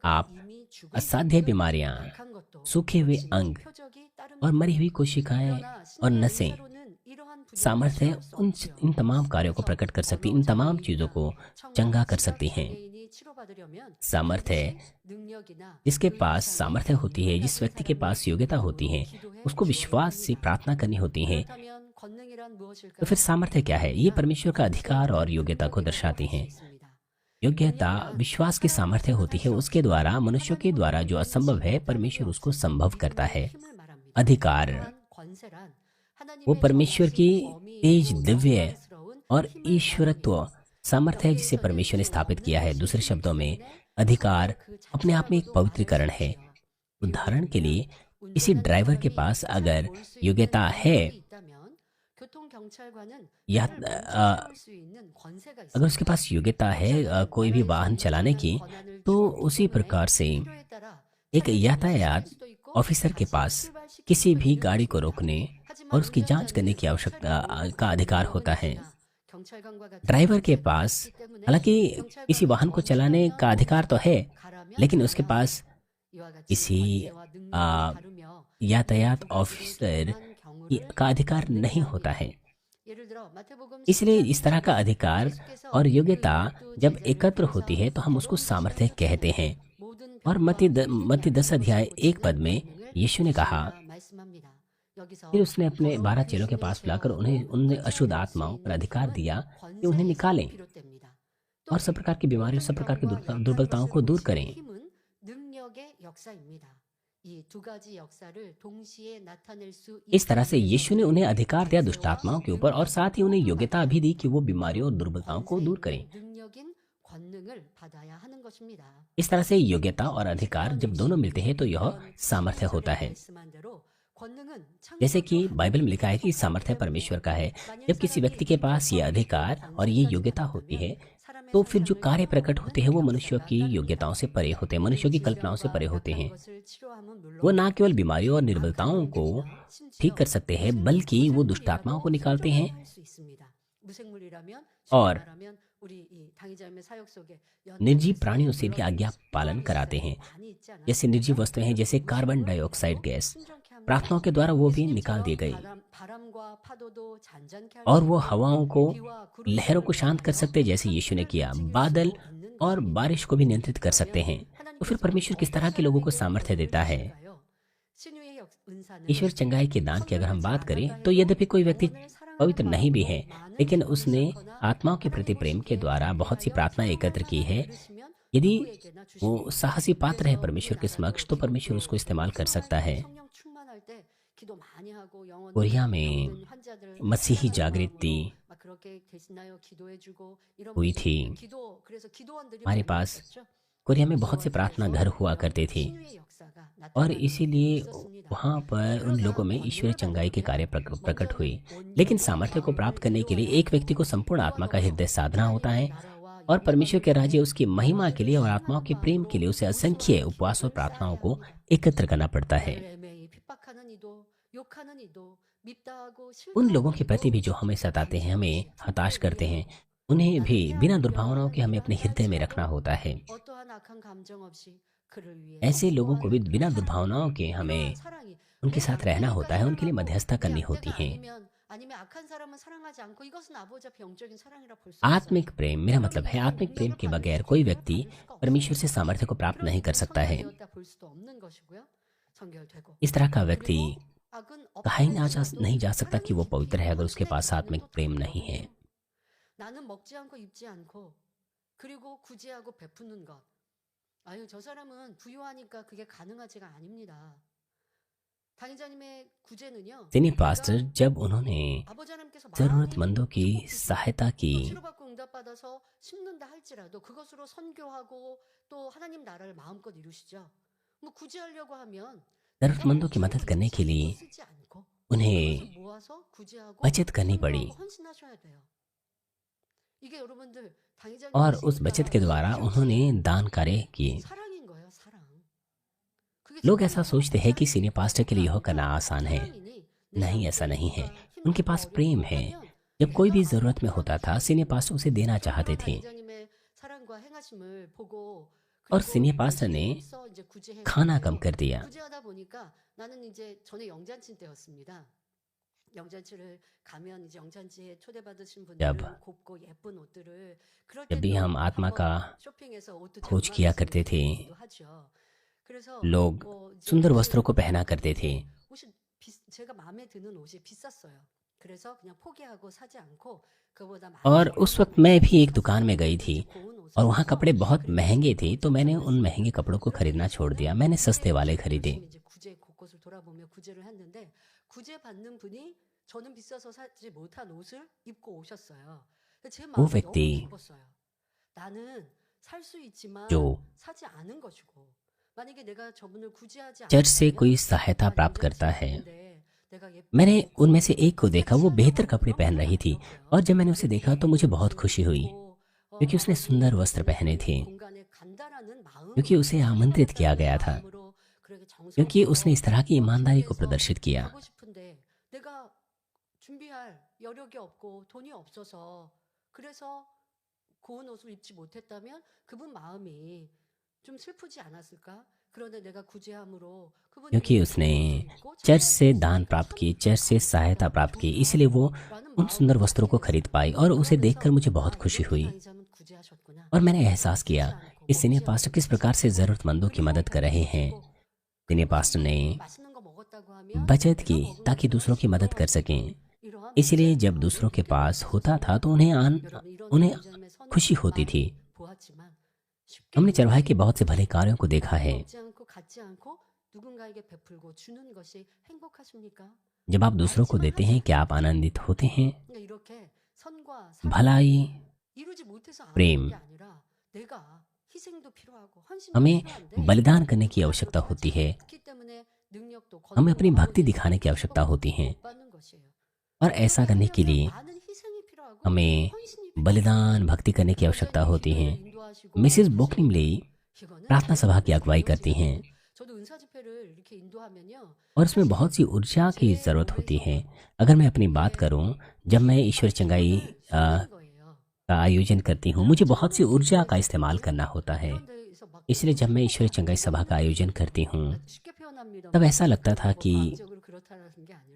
आप असाध्य बीमारियां, सूखे हुए अंग और मरी हुई कोशिकाएं और नसें, सामर्थ्य इन तमाम कार्यों को प्रकट कर सकती, इन तमाम चीजों को चंगा कर सकती हैं। सामर्थ्य, जिसके पास सामर्थ्य होती है, जिस व्यक्ति के पास योग्यता होती है, उसको विश्वास से प्रार्थना करनी होती है। तो फिर सामर्थ्य क्या है? ये परमेश्वर का अधिकार और योग्यता को दर्शाती हैं। योग्यता विश्वास की सामर्थ्य होती है, उसके द्वारा, मनुष्यों के द्वारा जो असंभव है, परमेश्वर उसको संभव करता है। अधिकार, वो परमेश्वर की तेज, दिव्य और ईश्वरत्व सामर्थ्य है जिसे परमेश्वर ने स्थापित किया है। दूसरे शब्दों में, अधिकार अपने आप में एक पवित्रीकरण है। उदाहरण के लिए, किसी ड्राइवर के पास अगर योग्यता है, या अगर उसके पास योग्यता है कोई भी वाहन चलाने की, तो उसी प्रकार से एक यातायात ऑफिसर के पास किसी भी गाड़ी को रोकने और उसकी जांच करने की आवश्यकता का अधिकार होता है। ड्राइवर के पास हालांकि किसी वाहन को चलाने का अधिकार तो है, लेकिन उसके पास किसी आ, यातायात ऑफिसर का अधिकार नहीं होता है। इसलिए इस तरह का अधिकार और योग्यता जब एकत्र होती है तो हम उसको सामर्थ्य कहते हैं। और मत्ती 10 अध्याय 1 पद में यीशु ने कहा, फिर उसने अपने 12 चेलों के पास बुलाकर उन्हें अशुद्ध आत्माओं पर अधिकार दिया कि उन्हें निकालें और सब प्रकार की बीमारियों, सब प्रकार की दुर्बलताओं को दूर करें। इस तरह से यीशु ने उन्हें अधिकार दिया दुष्ट आत्माओं के ऊपर और साथ ही उन्हें योग्यता भी दी कि वो बीमारियों और दुर्बलताओं को दूर करें। इस तरह से योग्यता और अधिकार जब दोनों मिलते हैं तो यह सामर्थ्य होता है। जैसे कि बाइबल में लिखा है कि सामर्थ्य परमेश्वर का है। जब किसी व्यक्ति के पास ये अधिकार और ये योग्यता होती है तो फिर जो कार्य प्रकट होते हैं वो मनुष्यों की योग्यताओं से परे होते हैं, मनुष्यों की कल्पनाओं से परे होते हैं। वो न केवल बीमारियों और निर्बलताओं को ठीक कर सकते हैं बल्कि वो दुष्ट आत्माओं को निकालते हैं और निर्जीव प्राणियों से भी आज्ञा पालन कराते हैं। जैसे निर्जीव वस्तुएं हैं, जैसे कार्बन डाइऑक्साइड गैस, प्रार्थनाओं के द्वारा वो भी निकाल दी गई और वो हवाओं को, लहरों को शांत कर सकते हैं जैसे यीशु ने किया। बादल और बारिश को भी नियंत्रित कर सकते हैं। तो फिर परमेश्वर किस तरह के लोगों को सामर्थ्य देता है? ईश्वर चंगाई के दान की अगर हम बात करें तो यद्यपि कोई व्यक्ति पवित्र नहीं भी है, लेकिन उसने आत्माओं के प्रति प्रेम के द्वारा बहुत सी प्रार्थना एकत्र की है, यदि वो साहसी पात्र है परमेश्वर के समक्ष, तो परमेश्वर उसको इस्तेमाल कर सकता है। कोरिया में मसीही जागृति हुई थी। हमारे पास कोरिया में बहुत से प्रार्थना घर हुआ करते थे और इसीलिए वहाँ पर उन लोगों में ईश्वरीय चंगाई के कार्य प्रकट हुए। लेकिन सामर्थ्य को प्राप्त करने के लिए एक व्यक्ति को संपूर्ण आत्मा का हृदय साधना होता है और परमेश्वर के राज्य, उसकी महिमा के लिए और आत्माओं के प्रेम के लिए उसे असंख्य उपवास और प्रार्थनाओं को एकत्र करना पड़ता है। उन लोगों के प्रति भी जो हमें सताते हैं, हमें हताश करते हैं, उन्हें भी बिना दुर्भावनाओं के हमें अपने हृदय में रखना होता है। ऐसे लोगों को भी बिना दुर्भावनाओं के हमें उनके साथ रहना होता है, उनके लिए मध्यस्थता करनी होती है। आत्मिक प्रेम, मेरा मतलब है आत्मिक प्रेम के बगैर कोई व्यक्ति परमेश्वर से सामर्थ्य को प्राप्त नहीं कर सकता है। इस तरह का व्यक्ति कहा ही नहीं जा सकता कि वो पवित्र है अगर उसके पास आत्मिक प्रेम नहीं है। सीनियर पास्टर जब उन्होंने जरूरतमंदों की सहायता की जरूरतमंदों की मदद करने के लिए उन्हें बचत करनी पड़ी और उस बचत के द्वारा उन्होंने दान कार्य किए। लोग ऐसा सोचते हैं कि सीनियर पास्टर के लिए यह करना आसान है। नहीं, ऐसा नहीं है। उनके पास प्रेम है। जब कोई भी जरूरत में होता था, सीनियर पास्टर उसे देना चाहते थे और सीनियर पास्टर ने खाना कम कर दिया। जब भी हम आत्मा का खोज किया करते थे, लोग सुंदर वस्त्रों को पहना करते थे। और उस वक्त मैं भी एक दुकान में गई थी और वहाँ कपड़े बहुत महंगे थे, तो मैंने उन महंगे कपड़ों को खरीदना छोड़ दिया। मैंने सस्ते वाले खरीदे। वो व्यक्ति जो चर्च से कोई सहायता प्राप्त करता है, मैंने उनमें से एक को देखा, वो बेहतर कपड़े पहन रही थी और जब मैंने उसे देखा तो मुझे बहुत खुशी हुई क्योंकि उसने सुंदर वस्त्र पहने थे, क्योंकि उसे आमंत्रित किया गया था। क्योंकि उसने इस तरह की ईमानदारी को प्रदर्शित किया। 가고 싶은데 내가 준비할 여력이 없고 돈이 없어서 그래서 고운 옷을 입지 못했다면 그분 마음이 좀 슬프지 않았을까? 그런데 내가 구제함으로 그분이 क्योंकि उसने चर्च से दान प्राप्त की, चर्च से सहायता प्राप्त की, इसलिए वो उन सुंदर वस्त्रों को खरीद पाई और उसे देखकर मुझे बहुत खुशी हुई। और मैंने एहसास किया कि सीनियर पास्टर किस प्रकार से ज़रूरतमंदों की मदद कर रहे हैं। सीनियर पास्टर ने बचत की ताकि दूसरों की मदद कर सकें। इसलिए जब दूसरों के पास होता था तो उन्हें खुशी होती थी। हमने चरवाहे के बहुत से भले कार्यों को देखा है। जब आप दूसरों को देते हैं क्या आप आनंदित होते हैं? भलाई, प्रेम, हमें बलिदान करने की आवश्यकता होती है। हमें अपनी भक्ति दिखाने की आवश्यकता होती है और ऐसा करने के लिए हमें बलिदान, भक्ति करने की आवश्यकता होती है। मिसेस बोकनिमले प्रार्थना सभा की अगुवाई करती हैं और उसमें बहुत सी ऊर्जा की ज़रूरत होती है। अगर मैं अपनी बात करूं, जब मैं ईश्वर चंगाई का आयोजन करती हूं, मुझे बहुत सी ऊर्जा का इस्तेमाल करना होता है। इसलिए जब मैं ईश्वर चंगाई सभा का आयोजन करती हूं, तब ऐसा लगता था कि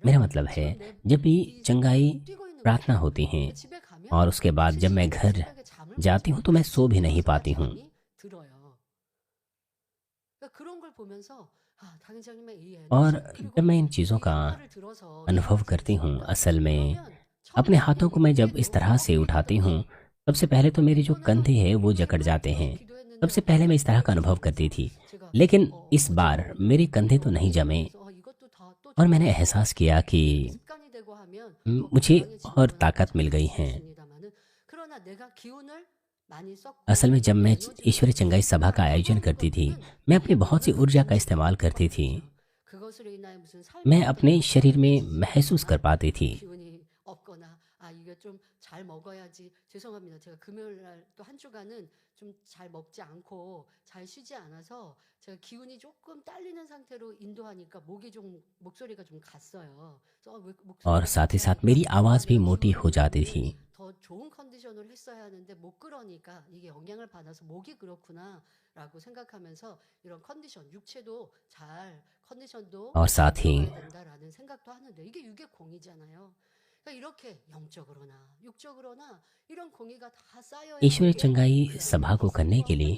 मेरा मतलब है जब भी चंगाई प्रार्थना होती हैं और उसके बाद जब मैं घर जाती हूँ तो मैं सो भी नहीं पाती हूँ। और जब मैं इन चीज़ों का अनुभव करती हूँ, असल में अपने हाथों को मैं जब इस तरह से उठाती हूँ, सबसे पहले तो मेरे जो कंधे हैं वो जकड़ जाते हैं। सबसे पहले मैं इस तरह का अनुभव करती थी, लेकिन इस बार मेरे कंधे तो नहीं जमे और मैंने एहसास किया कि मुझे और ताकत मिल गई है। असल में जब मैं ईश्वरीय चंगाई सभा का आयोजन करती थी, मैं अपनी बहुत सी ऊर्जा का इस्तेमाल करती थी। मैं अपने शरीर में महसूस कर पाती थी। 잘 먹어야지. 죄송합니다. 제가 금요일 날 또 한 주간은 좀 잘 먹지 않고 잘 쉬지 않아서 제가 기운이 조금 딸리는 상태로 인도하니까 목소리가 좀 갔어요. और साथ ही साथ मेरी आवाज़ भी मोटी हो जाती थी। 더 좋은 컨디션을 했어야 하는데 못 그러니까 이게 영향을 받아서 목이 그렇구나라고 생각하면서 이런 컨디션, 육체도 잘 컨디션도 और साथ ही 된다라는 생각도 하는데 이게 육의 공이잖아요. 이렇게 영적으로나 육적으로나 이런 공의가 다 쌓여 ईश्वरीय चंगाई सभा को करने के लिए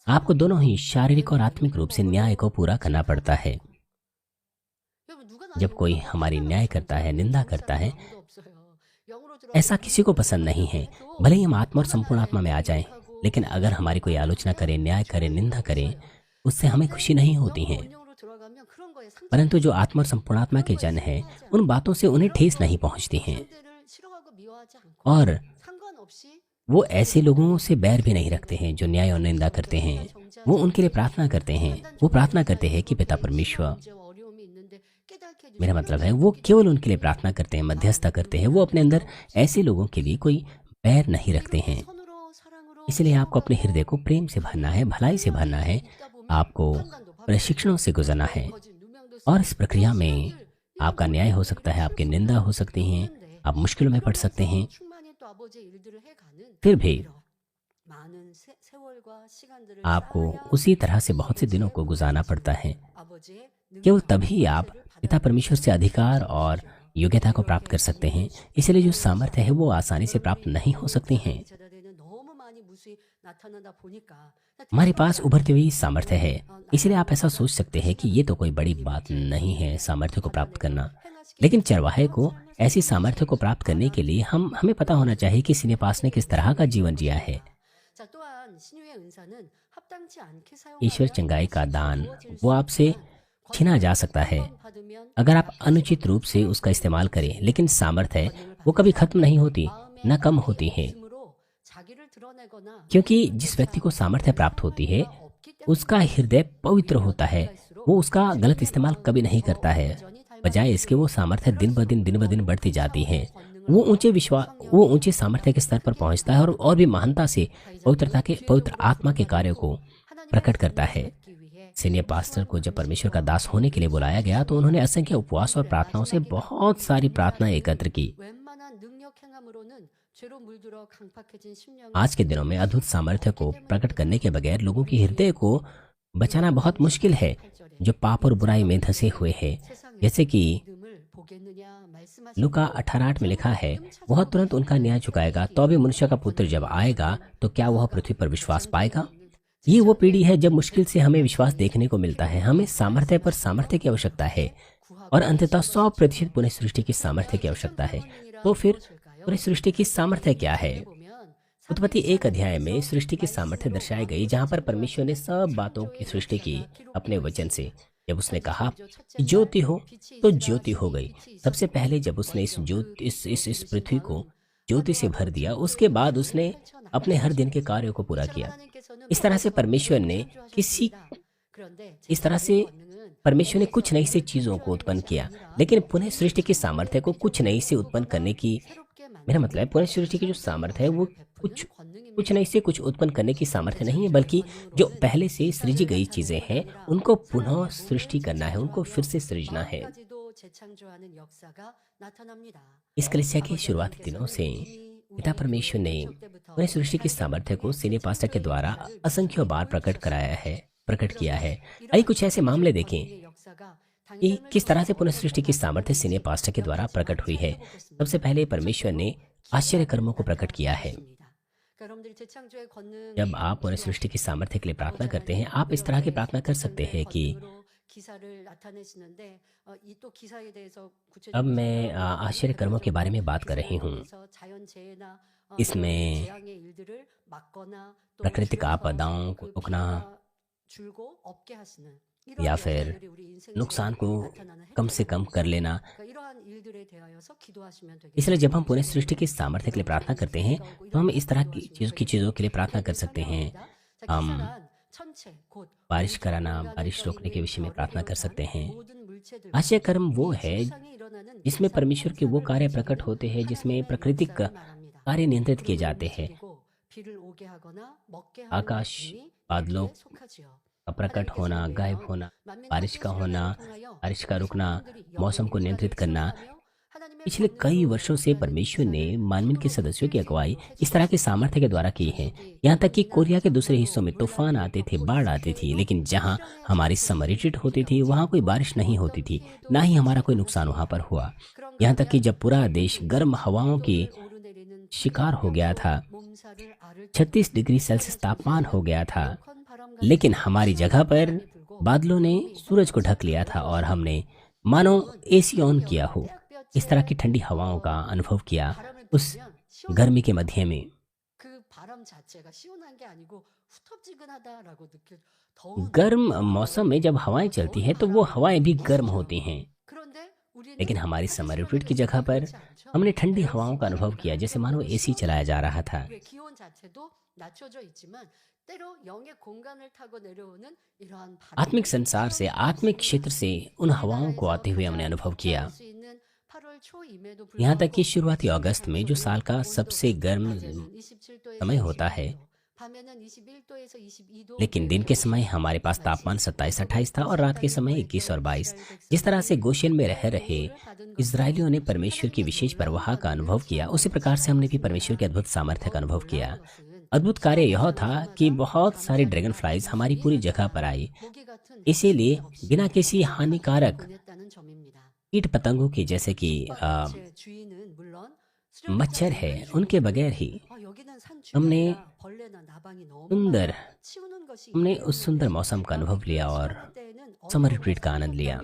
आपको दोनों ही शारीरिक और आत्मिक रूप से न्याय को पूरा करना पड़ता है। जब कोई हमारी न्याय करता है, निंदा करता है, ऐसा किसी को पसंद नहीं है। भले ही हम आत्मा और संपूर्ण आत्मा में आ जाएं, लेकिन अगर हमारी कोई आलोचना करे, न्याय करे, निंदा करे, उससे हमें खुशी नहीं होती है। परंतु जो आत्मा और संपूर्ण आत्मा के जन हैं, उन बातों से उन्हें ठेस नहीं पहुंचती हैं और वो ऐसे लोगों से बैर भी नहीं रखते हैं जो न्याय और निंदा करते हैं। वो उनके लिए प्रार्थना करते हैं। वो प्रार्थना करते हैं कि पिता परमेश्वर, मेरा मतलब है वो केवल उनके लिए प्रार्थना करते हैं, मध्यस्थता करते हैं। वो अपने अंदर ऐसे लोगों के लिए कोई बैर नहीं रखते हैं। इसलिए आपको अपने हृदय को प्रेम से भरना है, भलाई से भरना है। आपको प्रशिक्षणों से गुजरना है और इस प्रक्रिया में आपका न्याय हो सकता है, आपकी निंदा हो सकती हैं, आप मुश्किलों में पड़ सकते हैं। फिर भी आपको उसी तरह से बहुत से दिनों को गुजारना पड़ता है। केवल तभी आप पिता परमेश्वर से अधिकार और योग्यता को प्राप्त कर सकते हैं। इसलिए जो सामर्थ्य है वो आसानी से प्राप्त नहीं हो सकती हैं। हमारे पास उभरती हुई सामर्थ्य है, इसलिए आप ऐसा सोच सकते हैं कि ये तो कोई बड़ी बात नहीं है सामर्थ्य को प्राप्त करना। लेकिन चरवाहे को ऐसी सामर्थ्य को प्राप्त करने के लिए हमें पता होना चाहिए कि सिनेपास ने किस तरह का जीवन जिया है। ईश्वर चंगाई का दान वो आपसे छीना जा सकता है अगर आप अनुचित रूप से उसका इस्तेमाल करें, लेकिन सामर्थ्य वो कभी खत्म नहीं होती, न कम होती है। क्योंकि जिस व्यक्ति को सामर्थ्य प्राप्त होती है उसका हृदय पवित्र होता है। वो उसका गलत इस्तेमाल कभी नहीं करता है, बजाय इसके वो सामर्थ्य दिन ब दिन बढ़ती जाती है। वो ऊंचे सामर्थ्य के स्तर पर पहुंचता है और भी महानता से पवित्र आत्मा के कार्यों को प्रकट करता है। सीनियर पास्टर को जब परमेश्वर का दास होने के लिए बुलाया गया तो उन्होंने असंख्य उपवास और प्रार्थनाओं से बहुत सारी प्रार्थनाएं एकत्र की। आज के दिनों में अद्भुत सामर्थ्य को प्रकट करने के बगैर लोगों के हृदय को बचाना बहुत मुश्किल है, जो पाप और बुराई में धंसे हुए हैं। जैसे कि लूका 18:8 में लिखा है, वह तुरंत उनका न्याय चुकाएगा, तो भी मनुष्य का पुत्र जब आएगा तो क्या वह पृथ्वी पर विश्वास पाएगा। ये वो पीढ़ी है जब मुश्किल से हमें विश्वास देखने को मिलता है। हमें सामर्थ्य पर सामर्थ्य की आवश्यकता है और अंततः 100% पुनः सृष्टि की सामर्थ्य की आवश्यकता है। तो फिर पुनः सृष्टि की सामर्थ्य क्या है? उत्पत्ति 1 अध्याय में सृष्टि की सामर्थ्य दर्शाई गई, जहां पर परमेश्वर ने सब बातों की सृष्टि की अपने वचन से। जब उसने कहा कि ज्योति हो तो ज्योति हो गई। सबसे पहले जब उसने इस ज्योति इस पृथ्वी को ज्योति से भर दिया, उसके बाद उसने अपने हर दिन के कार्यों को पूरा किया। इस तरह से परमेश्वर ने कुछ नई से चीजों को उत्पन्न किया, लेकिन पुनः सृष्टि की सामर्थ्य को कुछ नई से उत्पन्न करने की, मेरा मतलब है पुनः सृष्टि की जो सामर्थ्य है वो कुछ नई से कुछ उत्पन्न करने की सामर्थ्य नहीं है, बल्कि जो पहले से सृजी गई चीजें हैं उनको पुनः सृष्टि करना है, उनको फिर से सृजना है। इस कलीसिया के शुरुआती दिनों से पिता परमेश्वर ने पुनः सृष्टि की सामर्थ्य को सीनियर पास्टर के द्वारा असंख्य बार प्रकट किया है। आइए कुछ ऐसे मामले देखें कि किस तरह से पुनः सृष्टि की सामर्थ्य सीनियर पास्टर के द्वारा प्रकट हुई है। सबसे पहले परमेश्वर ने आश्चर्य कर्मों को प्रकट किया है। जब आप पुनः सृष्टि की सामर्थ्य के लिए प्रार्थना करते हैं, आप इस तरह की प्रार्थना कर सकते हैं कि अब मैं आश्चर्य कर्मों के बारे में बात कर रही हूँ। इसमें प्राकृतिक आपदाओं को रोकना या फिर नुकसान को कम से कम कर लेना। इसलिए जब हम पुनः सृष्टि की सामर्थ्य के लिए प्रार्थना करते हैं तो हम इस तरह की चीजों के लिए प्रार्थना कर सकते हैं। हम बारिश कराना, बारिश रोकने के विषय में प्रार्थना कर सकते हैं। आश्चर्य कर्म वो है जिसमें परमेश्वर के वो कार्य प्रकट होते हैं, जिसमें प्राकृतिक कार्य नियंत्रित किए जाते हैं। आकाश बादलों का प्रकट होना, गायब होना, बारिश का होना, बारिश का रुकना, मौसम को नियंत्रित करना। पिछले कई वर्षों से परमेश्वर ने मानवीन के सदस्यों की अगुवाई इस तरह के सामर्थ्य के द्वारा की है। यहाँ तक कि कोरिया के दूसरे हिस्सों में तूफान आते थे, बाढ़ आती थी, लेकिन जहाँ हमारी समर रिट्रीट होती थी वहाँ कोई बारिश नहीं होती थी, ना ही हमारा कोई नुकसान वहाँ पर हुआ। यहाँ तक कि जब पूरा देश गर्म हवाओं की शिकार हो गया था, 36 डिग्री सेल्सियस तापमान हो गया था, लेकिन हमारी जगह पर बादलों ने सूरज को ढक लिया था और हमने मानो एसी ऑन किया हो, इस तरह की ठंडी हवाओं का अनुभव किया उस गर्मी के मध्य में। गर्म मौसम में जब हवाएं चलती हैं तो वो हवाएं भी गर्म होती हैं, लेकिन हमारी समर रिट्रीट की जगह पर हमने ठंडी हवाओं का अनुभव किया, जैसे मानो एसी चलाया जा रहा था। आत्मिक संसार से, आत्मिक क्षेत्र से उन हवाओं को आते हुए हमने अनुभव किया। यहाँ तक कि शुरुआती अगस्त में, जो साल का सबसे गर्म समय होता है, लेकिन दिन के समय हमारे पास तापमान 27-28 था और रात के समय 21 और 22। जिस तरह से गोशेन में रह रहे इजरायलियों ने परमेश्वर की विशेष परवाह का अनुभव किया, उसी प्रकार से हमने भी परमेश्वर के अद्भुत सामर्थ्य का अनुभव किया। अद्भुत कार्य यह था कि बहुत सारे ड्रैगन फ्लाइज हमारी पूरी जगह पर आई, इसीलिए बिना किसी हानिकारक कीट पतंगों के, जैसे कि मच्छर है, उनके बगैर ही हमने उस सुंदर मौसम का अनुभव लिया और समर रिट्रीट का आनंद लिया।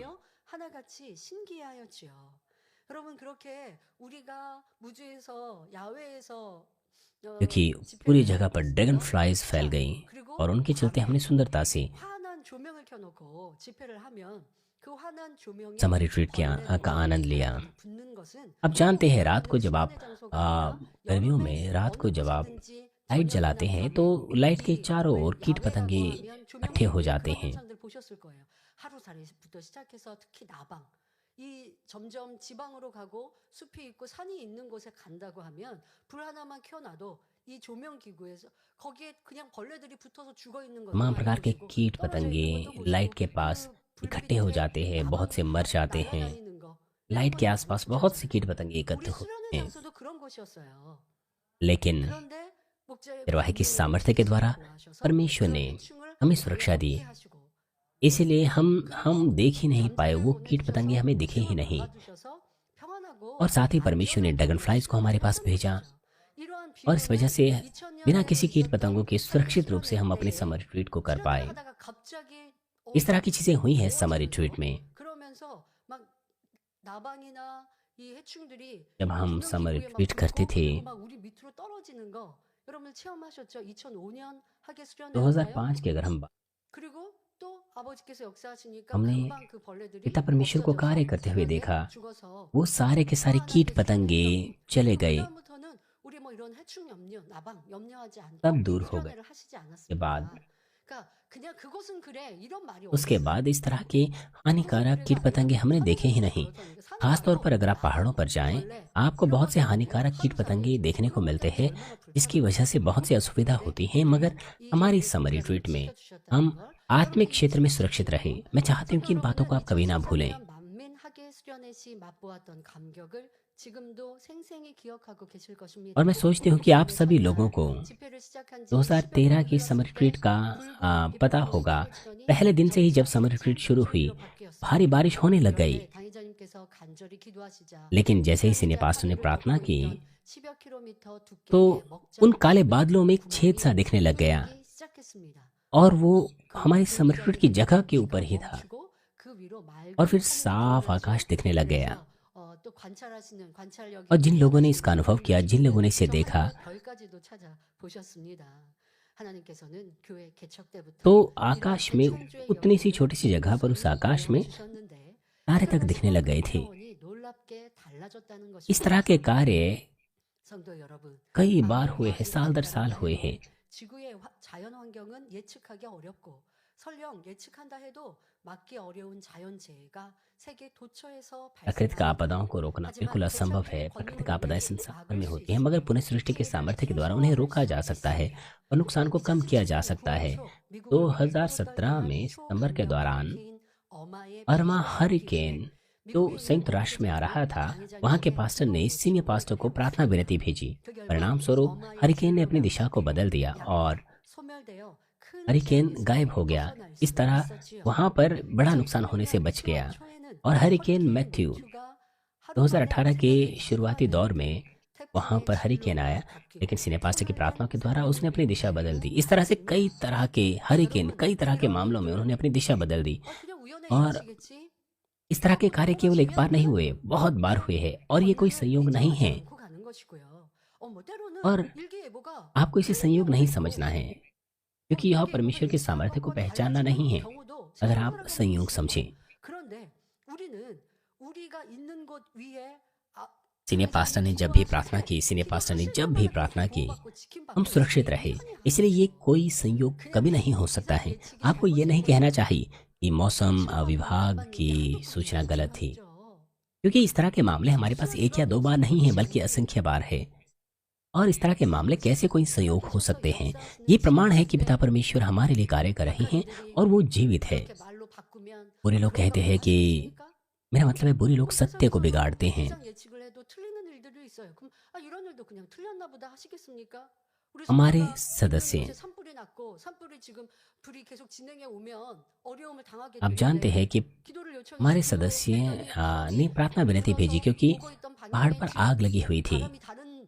क्योंकि पूरी जगह पर ड्रैगन फ्लाइज फैल गई और उनके चलते हमने सुंदरता से समर रिट्रीट का आनंद लिया। अब जानते हैं, रात को जब आप गर्मियों में रात को जब आप लाइट जलाते हैं तो लाइट के चारों ओर कीट पतंगे इकट्ठे हो जाते हैं। 이 조명 기구에서 거기에 그냥 벌레들이 붙어서 죽어 있는 거 तमाम 알고 प्रकार के 계시고 कीट 떨어져 पतंगे 있는 것도 लाइट 보시고 के पास 그 불빛 इकट्ठे हो 때문에 जाते हैं, बहुत से 나방이 मर जाते हैं। 날아다니는 거 이런 लाइट के 것도 आसपास 많이 बहुत से 보셨잖아요. कीट पतंगे 우리 एकत्र 수련회 होते हैं, 장소도 그런 곳이었어요. लेकिन 그런데 목자의 निर्वाह की 권능으로 सामर्थ्य के द्वारा 도와셔서 परमेश्वर 그 ने 해충을 हमें सुरक्षा दी, 없게 하시고 इसलिए हम 그리고 देख ही नहीं पाए, 잠자리를 वो कीट पतंगे 보내주셔서 हमें दिखे ही 해충을 नहीं। 막아주셔서 평안하고 और साथ ही परमेश्वर ने 안전한 ड्रैगन 곳으로 फ्लाइज को हमारे पास 수련을 भेजा, 해주셨죠. 이러한 और इस वजह 비유는 से 2000년 बिना 전에 किसी कीट 있었던 पतंगों के 한 सुरक्षित रूप से हम अपने 수련회 समर रिट्रीट को कर 수련을 पाए। 하다가 갑자기 इस तरह की चीजें हुई हैं समर 더워지는 रिट्रीट 거 में। 그러면서 막 나방이나 이 해충들이 जब हम 조명 समर 기구에 막 रिट्रीट करते 붙고 थे, 그리고 막 우리 밑으로 떨어지는 거 여러분들 체험하셨죠? 2005년 하계 수련회였나요? 2005 की अगर हम 그리고 또 아버지께서 역사하시니까 हमने 금방 그 벌레들이 पिता परमेश्वर को कार्य 없어져서 करते हुए 생각에 देखा, 죽어서 वो सारे के सारे कीट पतंगे चले 그리고 गए, 그다음부터는 우리 뭐 이런 해충 염려, 나방 염려하지 않고 सब दूर हो गए। 수련회를 하시지 के 않았습니다. बाद 그러니까 그냥 그것은 그래 이런 말이 उसके 없어요. बाद इस तरह के हानिकारक कीट पतंगे हमने देखे ही नहीं। खास तौर पर अगर आप पहाड़ों पर जाएं, आपको बहुत से हानिकारक कीट पतंगे देखने को मिलते हैं, जिसकी वजह से बहुत सी असुविधा होती है। मगर हमारी समर रिट्रीट में हम आत्मिक क्षेत्र में सुरक्षित रहे। मैं चाहती हूँ कि इन बातों को आप कभी ना भूलें। 만민 학예 수련회 시 맛보았던 감격을 지금도 생생히 기억하고 계실 것입니다. और मैं सोचती हूँ कि आप सभी लोगों को 집회를 시작한 지 2013 की समर रिट्रीट का पता होगा। पहले दिन से ही जब समर रिट्रीट शुरू हुई, भारी बारिश होने लग गई, 당의자님께서 간절히 기도하시자 लेकिन जैसे ही सीनियर पास्टर ने प्रार्थना की, 10여 킬로미터 तो 두께의 उन काले बादलों में एक छेद सा दिखने लग गया, 시작했습니다. और वो हमारी समर रिट्रीट की जगह के ऊपर ही था। 그 위로 맑은 और फिर 하늘이 साफ आकाश दिखने लग गया। 또 관찰하시는 관찰력이 और जिन लोगों ने इसका अनुभव किया, जिन लोगों ने इसे देखा, 별까지도 찾아보셨습니다. 하나님께서는 교회 개척 때부터 तो 이런 आकाश में 해충주의 उतनी सी 영향을 छोटी सी जगह पर उस आकाश में 주셨는데 तारे तक दिखने लग गए थे। 차원이 놀랍게 달라졌다는 것입니다. इस तरह के कार्य 성도 여러분, कई बार हुए हैं, साल दर साल हुए हैं। 지구의 자연 환경은 예측하기 어렵고 설령 예측한다 해도 막기 어려운 자연재해가 세계 도처에서 प्राकृतिक आपदाओं को रोकना बिल्कुल असंभव है। प्राकृतिक आपदाएं संसार में होती हैं, मगर पुनः सृष्टि के सामर्थ्य के द्वारा उन्हें रोका जा सकता है और नुकसान को कम किया जा सकता है। 2017 में सितंबर के दौरान अरमा हरिकेन जो संयुक्त राष्ट्र में आ रहा था, वहां के पास्टर ने सीनियर पास्टर को प्रार्थना विनती भेजी। परिणाम स्वरूप हरिकेन ने अपनी दिशा को बदल दिया और हरिकेन गायब हो गया। इस तरह वहां पर बड़ा नुकसान होने से बच गया। और हरिकेन मैथ्यू 2018 के शुरुआती दौर में वहां पर हरिकेन आया, लेकिन सीनियर पास्टर की प्रार्थना के द्वारा उसने अपनी दिशा बदल दी। इस तरह से कई तरह के हरिकेन, कई तरह के मामलों में उन्होंने अपनी दिशा बदल दी। और इस तरह के कार्य केवल एक बार नहीं हुए, बहुत बार हुए हैं, और ये कोई संयोग नहीं है। और आपको इसे संयोग नहीं समझना है, क्योंकि यह परमेश्वर के सामर्थ्य को पहचानना नहीं है। अगर आप संयोग समझें, सीनियर पास्टर ने जब भी प्रार्थना की, सीनियर पास्टर ने जब भी प्रार्थना की, हम सुरक्षित रहे। इसलिए ये कोई संयोग कभी नहीं हो सकता है। आपको ये नहीं कहना चाहिए कि मौसम विभाग की सूचना गलत थी, क्योंकि इस तरह के मामले हमारे पास एक या दो बार नहीं है, बल्कि असंख्य बार है। और इस तरह के मामले कैसे कोई संयोग हो सकते हैं? ये प्रमाण है कि पिता परमेश्वर हमारे लिए कार्य कर रहे हैं और वो जीवित है। बुरे लोग कहते हैं कि, मेरा मतलब है बुरे लोग सत्य को बिगाड़ते हैं। हमारे सदस्य, आप जानते हैं कि हमारे सदस्य ने प्रार्थना विनती भेजी, क्योंकि पहाड़ पर आग लगी हुई थी।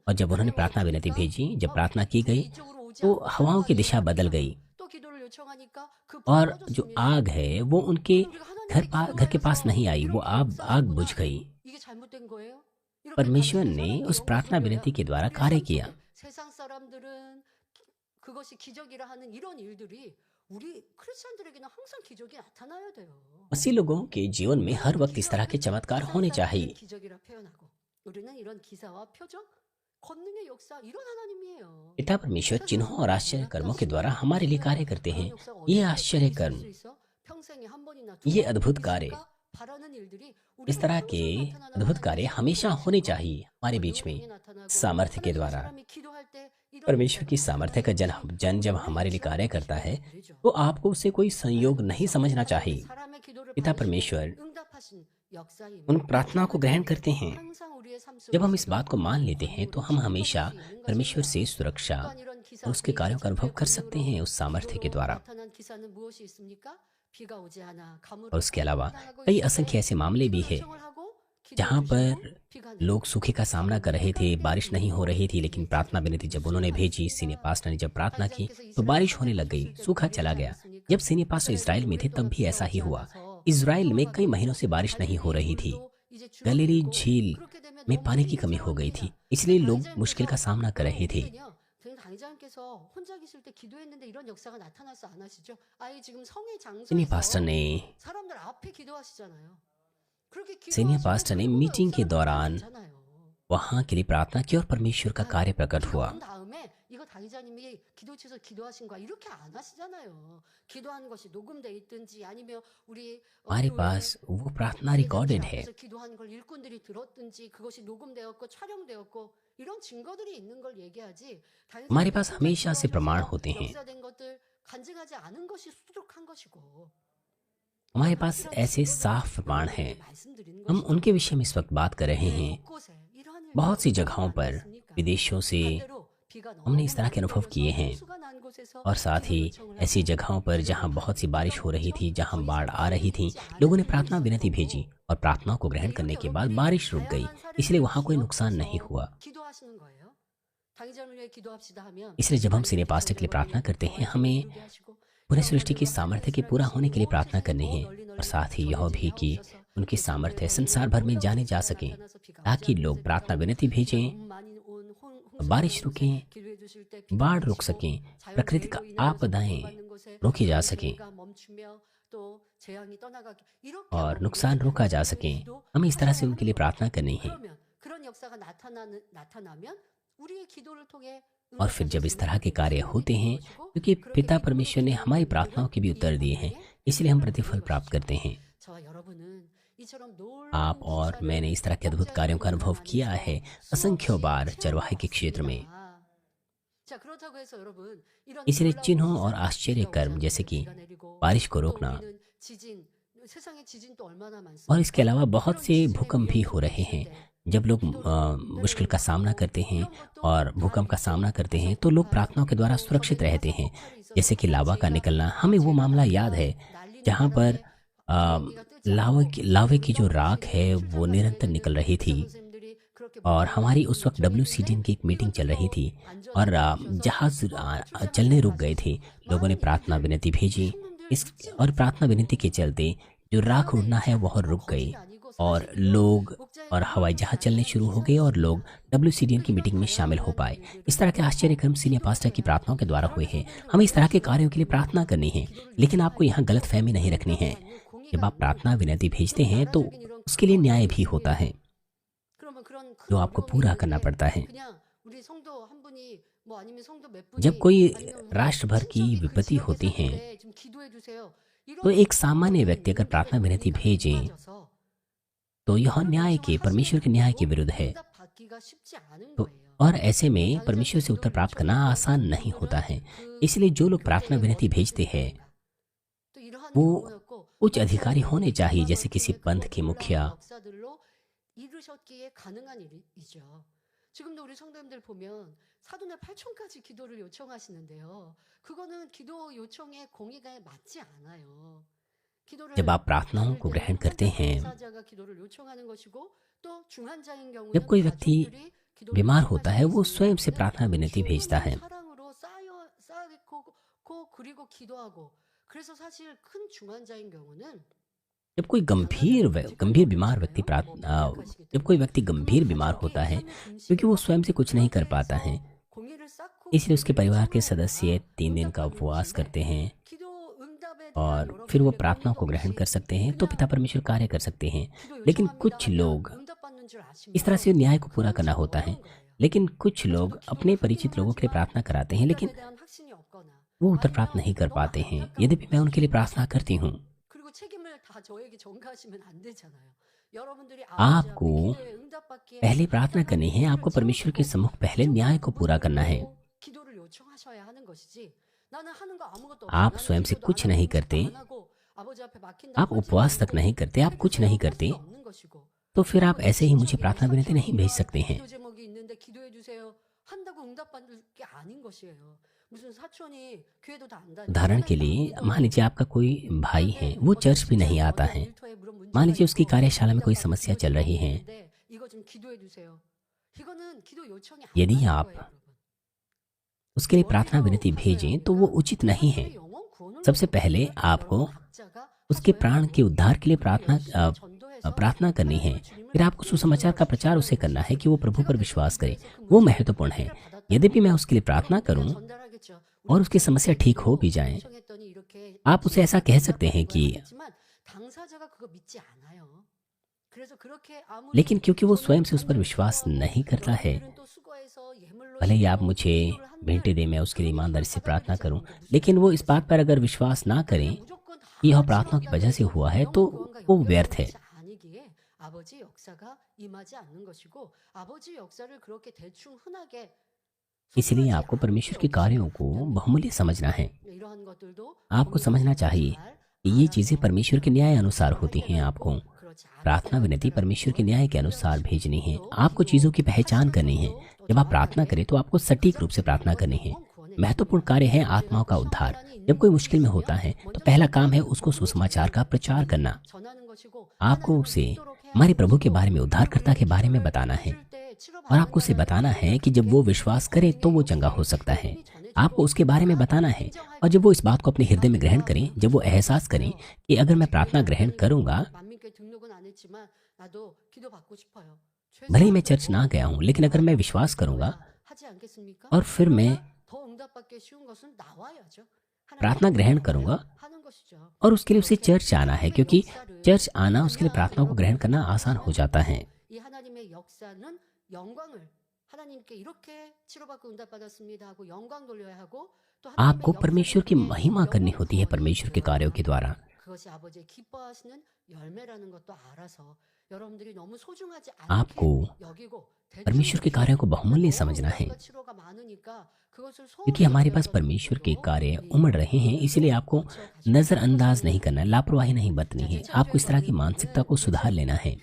और जब उन्होंने प्रार्थना विनती भेजी, जब प्रार्थना की गई, तो हवाओं की दिशा बदल गई और जो आग है वो उनके घर के पास नहीं आई, वो आग बुझ गई। परमेश्वर ने उस प्रार्थना विनती के द्वारा कार्य किया। मसीह लोगों के जीवन में हर वक्त इस तरह के चमत्कार होने चाहिए। पिता परमेश्वर चिन्हों और आश्चर्य कर्मों के द्वारा हमारे लिए कार्य करते हैं। ये आश्चर्य कर्म, ये अद्भुत कार्य, इस तरह के अद्भुत कार्य हमेशा होने चाहिए हमारे बीच में, सामर्थ्य के द्वारा। परमेश्वर की सामर्थ्य का जन जब हमारे लिए कार्य करता है तो आपको उसे कोई संयोग नहीं समझना चाहिए। पिता परमेश्वर उन प्रार्थना को ग्रहण करते हैं। जब हम इस बात को मान लेते हैं तो हम हमेशा परमेश्वर से सुरक्षा और उसके कार्यों का अनुभव कर सकते हैं उस सामर्थ्य के द्वारा। और उसके अलावा कई असंख्य ऐसे मामले भी हैं जहाँ पर लोग सूखे का सामना कर रहे थे, बारिश नहीं हो रही थी, लेकिन प्रार्थना विनती जब उन्होंने भेजी, सीनियर पास्टर ने जब प्रार्थना की तो बारिश होने लग गई, सूखा चला गया। जब सीनियर पास्टर इज़राइल में थे तब भी ऐसा ही हुआ। इज़राइल में कई महीनों से बारिश नहीं हो रही थी। गलीली झील में पानी की कमी हो गई थी, इसलिए लोग मुश्किल का सामना कर रहे थे। सीनियर पास्टर ने सीनियर पास्टर ने मीटिंग के दौरान वहां के लिए प्रार्थना की और परमेश्वर का कार्य प्रकट हुआ। 이거 당의자님이 기도처에서 기도하신 거야 이렇게 안 하시잖아요. 기도하는 것이 녹음돼 있든지 아니면 우리 हमारे पास वो प्रार्थना रिकॉर्डेड है। 기도하는 걸 일꾼들이 들었든지 그것이 녹음되었고 촬영되었고 이런 증거들이 있는 걸 얘기하지. हमारे पास हमेशा से प्रमाण होते हैं। 역사된 것들 간증하지 않은 것이 수두룩한 것이고. हमारे पास ऐसे साफ प्रमाण हैं। हम उनके विषय में इस वक्त बात कर रहे हैं। बहुत सी जगहों पर विदेशों से हमने इस तरह के अनुभव किए हैं और साथ ही ऐसी जगहों पर जहां बहुत सी बारिश हो रही थी, जहां बाढ़ आ रही थी, लोगों ने प्रार्थना विनती भेजी और प्रार्थना को ग्रहण करने के बाद बारिश रुक गई, इसलिए वहां कोई नुकसान नहीं हुआ। इसलिए जब हम सीनियर पास्टर के लिए प्रार्थना करते हैं, हमें पूरे सृष्टि की सामर्थ्य के पूरा होने के लिए प्रार्थना करनी है और साथ ही यह भी कि उनकी सामर्थ्य संसार भर में जाने जा सके, ताकि लोग प्रार्थना विनती भेजें, बारिश रुकें, बाढ़ रुक सकें, प्राकृतिक आपदाएं रोकी जा सकें और नुकसान रोका जा सके। हमें इस तरह से उनके लिए प्रार्थना करनी है। और फिर जब इस तरह के कार्य होते हैं, क्योंकि पिता परमेश्वर ने हमारी प्रार्थनाओं के भी उत्तर दिए हैं, इसलिए हम प्रतिफल प्राप्त करते हैं। आप और मैंने इस तरह के अद्भुत कार्यों का अनुभव किया है असंख्य बार चरवाहे के क्षेत्र में। इसलिए चिन्हों और आश्चर्य कर्म जैसे कि बारिश को रोकना और इसके अलावा बहुत से भूकंप भी हो रहे हैं। जब लोग मुश्किल का सामना करते हैं और भूकंप का सामना करते हैं तो लोग प्रार्थनाओं के द्वारा सुरक्षित रहते हैं। जैसे कि लावा का निकलना, हमें वो मामला याद है जहाँ पर लावे की जो राख है वो निरंतर निकल रही थी और हमारी उस वक्त WCDN की एक मीटिंग चल रही थी और जहाज चलने रुक गए थे। लोगों ने प्रार्थना विनती भेजी और प्रार्थना विनती के चलते जो राख उड़ना है वह रुक गई और लोग और हवाई जहाज चलने शुरू हो गए और लोग WCDN की मीटिंग में शामिल हो पाए। इस तरह के आश्चर्य कर्म सीनियर पास्टर की प्रार्थनाओं के द्वारा हुए हैं। हमें इस तरह के कार्यों के लिए प्रार्थना करनी है, लेकिन आपको यहाँ गलत फहमी नहीं रखनी है। जब आप प्रार्थना विनती भेजते हैं तो उसके लिए न्याय भी होता है जो आपको पूरा करना पड़ता है। जब कोई राष्ट्र भर की विपत्ति होती है तो एक सामान्य व्यक्ति अगर प्रार्थना विनती भेजे तो यह न्याय के परमेश्वर के न्याय के विरुद्ध है। तो और ऐसे में परमेश्वर से उत्तर प्राप्त करना आसान नहीं होता है। इसलिए जो लोग प्रार्थना विनती भेजते हैं वो उच्च अधिकारी होने चाहिए, जैसे किसी पंथ के मुखिया। 지금도 우리 성도님들 보면 사돈의 8촌까지 기도를 요청하시는데요. 그거는 기도 요청의 공의가 맞지 않아요. जब आप प्रार्थनाओं को ग्रहण करते हैं, जब कोई व्यक्ति बीमार होता है वो स्वयं से प्रार्थना विनती भेजता है। जब कोई गंभीर बीमार व्यक्ति जब कोई व्यक्ति गंभीर बीमार होता है क्योंकि वो स्वयं से कुछ नहीं कर पाता है, इसलिए उसके परिवार के सदस्य 3 दिन का उपवास करते हैं और फिर वो प्रार्थना को ग्रहण कर सकते हैं, तो पिता परमेश्वर कार्य कर सकते हैं। लेकिन कुछ लोग इस तरह से न्याय को पूरा करना होता है, लेकिन कुछ लोग अपने परिचित लोगों के लिए प्रार्थना कराते हैं लेकिन वो उत्तर प्राप्त नहीं कर पाते हैं, यद्यपि मैं उनके लिए प्रार्थना करती हूँ। आपको पहले प्रार्थना करनी है, आपको परमेश्वर के सम्मुख पहले न्याय को पूरा करना है। 것이지. 나는 하는 거 아무것도 없어. आप 나는 स्वयं से 기도도 कुछ 안 하고 नहीं 기도도 करते, 안 하고 아버지 앞에 막힌다고 आप उपवास तक नहीं करते, आप कुछ नहीं 할 करते, 수 없는 것이고. तो फिर आप 그리고 ऐसे ही मुझे 진척이 प्रार्थना विनती नहीं भेज 사촌이 सकते हैं। 기도 제목이 있는데 기도해 주세요. 한다고 응답받을 게 아닌 것이에요. 무슨 사촌이 교회도 다 안 다니고 उदाहरण के लिए मान लीजिए आपका कोई भाई है, वो चर्च भी नहीं आता है। मान लीजिए उसकी कार्यशाला में कोई समस्या चल रही है। 이거 좀 기도해 주세요. 이거는 기도 요청이 안 यदि 맞는 आप 거예요, 여러분. उसके लिए प्रार्थना विनती भेजें तो वो उचित नहीं है। सबसे पहले आपको उसके प्राण के उद्धार के लिए प्रार्थना करनी है। फिर आपको सुसमाचार का प्रचार उसे करना है कि वो प्रभु पर विश्वास करे। वो महत्वपूर्ण है। यद्यपि मैं उसके लिए प्रार्थना करूं और उसकी समस्या ठीक हो भी जाए, आप उसे ऐसा कह सकते हैं कि लेकिन क्योंकि वो स्वयं से उस पर विश्वास नहीं करता है, भले ही आप मुझे भेंटे दें, मैं उसके लिए ईमानदारी से प्रार्थना करूं, लेकिन वो इस बात पर अगर विश्वास ना करें कि यह प्रार्थना की वजह से हुआ है, तो वो व्यर्थ है। 아버지 역사가 임하지 않는 것이고 아버지 역사를 그렇게 대충 흔하게 इसलिए आपको परमेश्वर के कार्यों को बहुमूल्य समझना है। 이러한 것들도 आपको समझना चाहिए कि ये चीजें परमेश्वर के न्याय अनुसार होती हैं। आपको प्रार्थना विनती परमेश्वर के न्याय के अनुसार भेजनी है। आपको चीजों की पहचान करनी है। जब आप प्रार्थना करें तो आपको सटीक रूप से प्रार्थना करनी है। महत्वपूर्ण कार्य है आत्माओं का उद्धार। जब कोई मुश्किल में होता है तो पहला काम है उसको सुसमाचार का प्रचार करना। आपको उसे हमारे प्रभु के बारे में, उद्धारकर्ता के बारे में बताना है और आपको उसे बताना है कि जब वो विश्वास करे तो वो चंगा हो सकता है। आपको उसके बारे में बताना है और जब वो इस बात को अपने हृदय में ग्रहण करें, जब वो एहसास करें कि अगर मैं प्रार्थना ग्रहण करूंगा, भले ही मैं चर्च ना गया हूं, लेकिन अगर मैं विश्वास करूंगा और फिर मैं प्रार्थना ग्रहण करूंगा और उसके लिए उसे चर्च आना है, क्योंकि चर्च आना उसके लिए प्रार्थना को ग्रहण करना आसान हो जाता है। आपको परमेश्वर की महिमा करनी होती है परमेश्वर के कार्यों के द्वारा। आपको परमेश्वर के कार्यों को बहुमूल्य समझना है, क्योंकि हमारे पास परमेश्वर के कार्य उमड़ रहे हैं। इसलिए आपको नजरअंदाज नहीं करना है, लापरवाही नहीं बरतनी है। आपको इस तरह की मानसिकता को सुधार लेना है।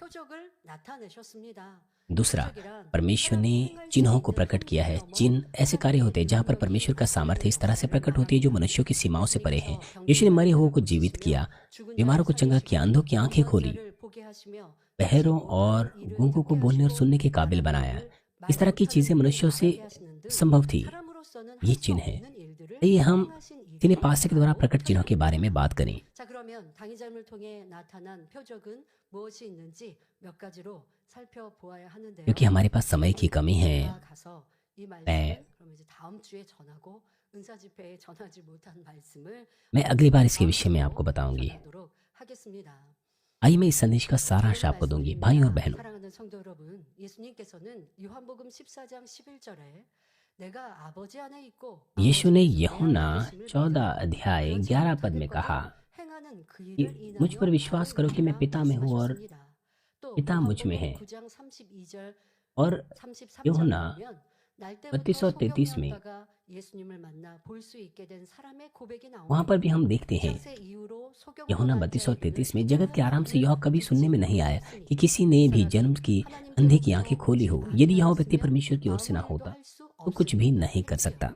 दूसरा, परमेश्वर ने चिन्हों को प्रकट किया है। चिन्ह ऐसे कार्य होते हैं जहाँ पर परमेश्वर का सामर्थ्य इस तरह से प्रकट होती है जो मनुष्यों की सीमाओं से परे है। यीशु ने मरे हुओं को जीवित किया, बीमारों को चंगा किया, अंधों की आंखें खोली, बहरों और गूंगों को बोलने और सुनने के काबिल बनाया। इस तरह की चीजें मनुष्यों से संभव थी। ये चिन्ह है। ये हम तीन पास्टर के द्वारा प्रकट चिन्हों के बारे में बात करें। क्योंकि हमारे पास समय की कमी है, मैं अगली बार इसके विषय में आपको बताऊंगी। आइए मैं इस संदेश का सारांश आपको दूंगी। भाई और बहनों, यीशु ने यूहन्ना 14 अध्याय 11 पद में कहा कि मुझ पर विश्वास करो कि मैं पिता में हूँ और पिता मुझ में है। और यूहन्ना 32 और 33 में वहां पर भी हम देखते हैं, यूहन्ना 32 और 33 में, जगत के आराम से यह कभी सुनने में नहीं आया कि किसी ने भी जन्म की अंधे की आंखें खोली हो। यदि यह व्यक्ति परमेश्वर की ओर से ना होता तो कुछ भी नहीं कर सकता।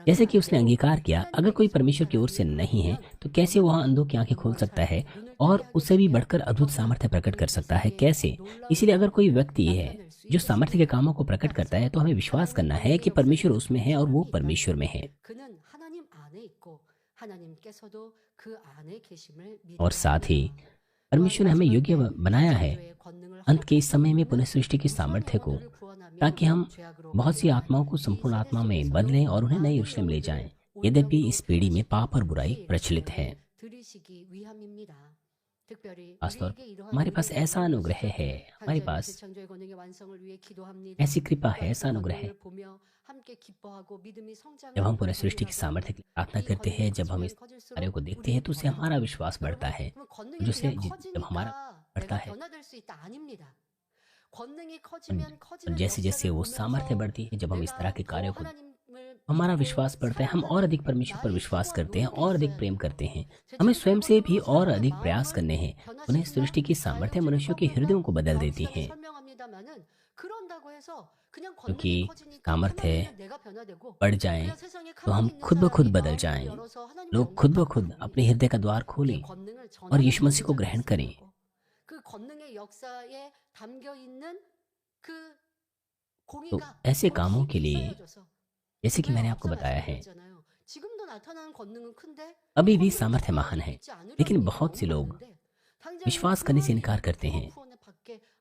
जैसे कि उसने अंगीकार किया, अगर कोई परमेश्वर की ओर से नहीं है तो कैसे वह अंधों की आंखें खोल सकता है और उससे भी बढ़कर अद्भुत सामर्थ्य प्रकट कर सकता है? कैसे? इसलिए अगर कोई व्यक्ति है जो सामर्थ्य के कामों को प्रकट करता है तो हमें विश्वास करना है कि परमेश्वर उसमें है और वो परमेश्वर में है। और साथ ही परमेश्वर ने हमें योग्य बनाया है अंत के इस समय में पुनः सृष्टि की सामर्थ्य को, ताकि हम बहुत सी आत्माओं को संपूर्ण आत्मा में बदलें और उन्हें नई यरूशलेम ले जाएं। यद्यपि इस पीढ़ी में पाप और बुराई प्रचलित है। खासतौर पर हमारे पास ऐसा अनुग्रह है, हमारे पास ऐसी कृपा है, ऐसा अनुग्रह है। जब हम पूरे सृष्टि की सामर्थ्य की प्रार्थना करते हैं, जब हम इस कार्यों को देखते हैं तो उससे हमारा विश्वास बढ़ता है। जिससे जब हमारा बढ़ता है और जैसे जैसे वो सामर्थ्य बढ़ती है, जब हम इस तरह के कार्यों को हमारा विश्वास बढ़ता है, हम और अधिक परमेश्वर पर विश्वास करते हैं और अधिक प्रेम करते हैं। हमें स्वयं से भी और अधिक प्रयास करने हैं। उन्हें सृष्टि की सामर्थ्य मनुष्यों के हृदयों को बदल देती है, क्योंकि सामर्थ्य बढ़ जाए तो हम खुद ब खुद बदल जाएं। लोग खुद ब खुद अपने हृदय का द्वार खोलें और यीशु मसीह को ग्रहण करें। तो ऐसे कामों के लिए, जैसे कि मैंने आपको बताया है, अभी भी सामर्थ्य महान है, लेकिन बहुत से लोग विश्वास करने से इनकार करते हैं।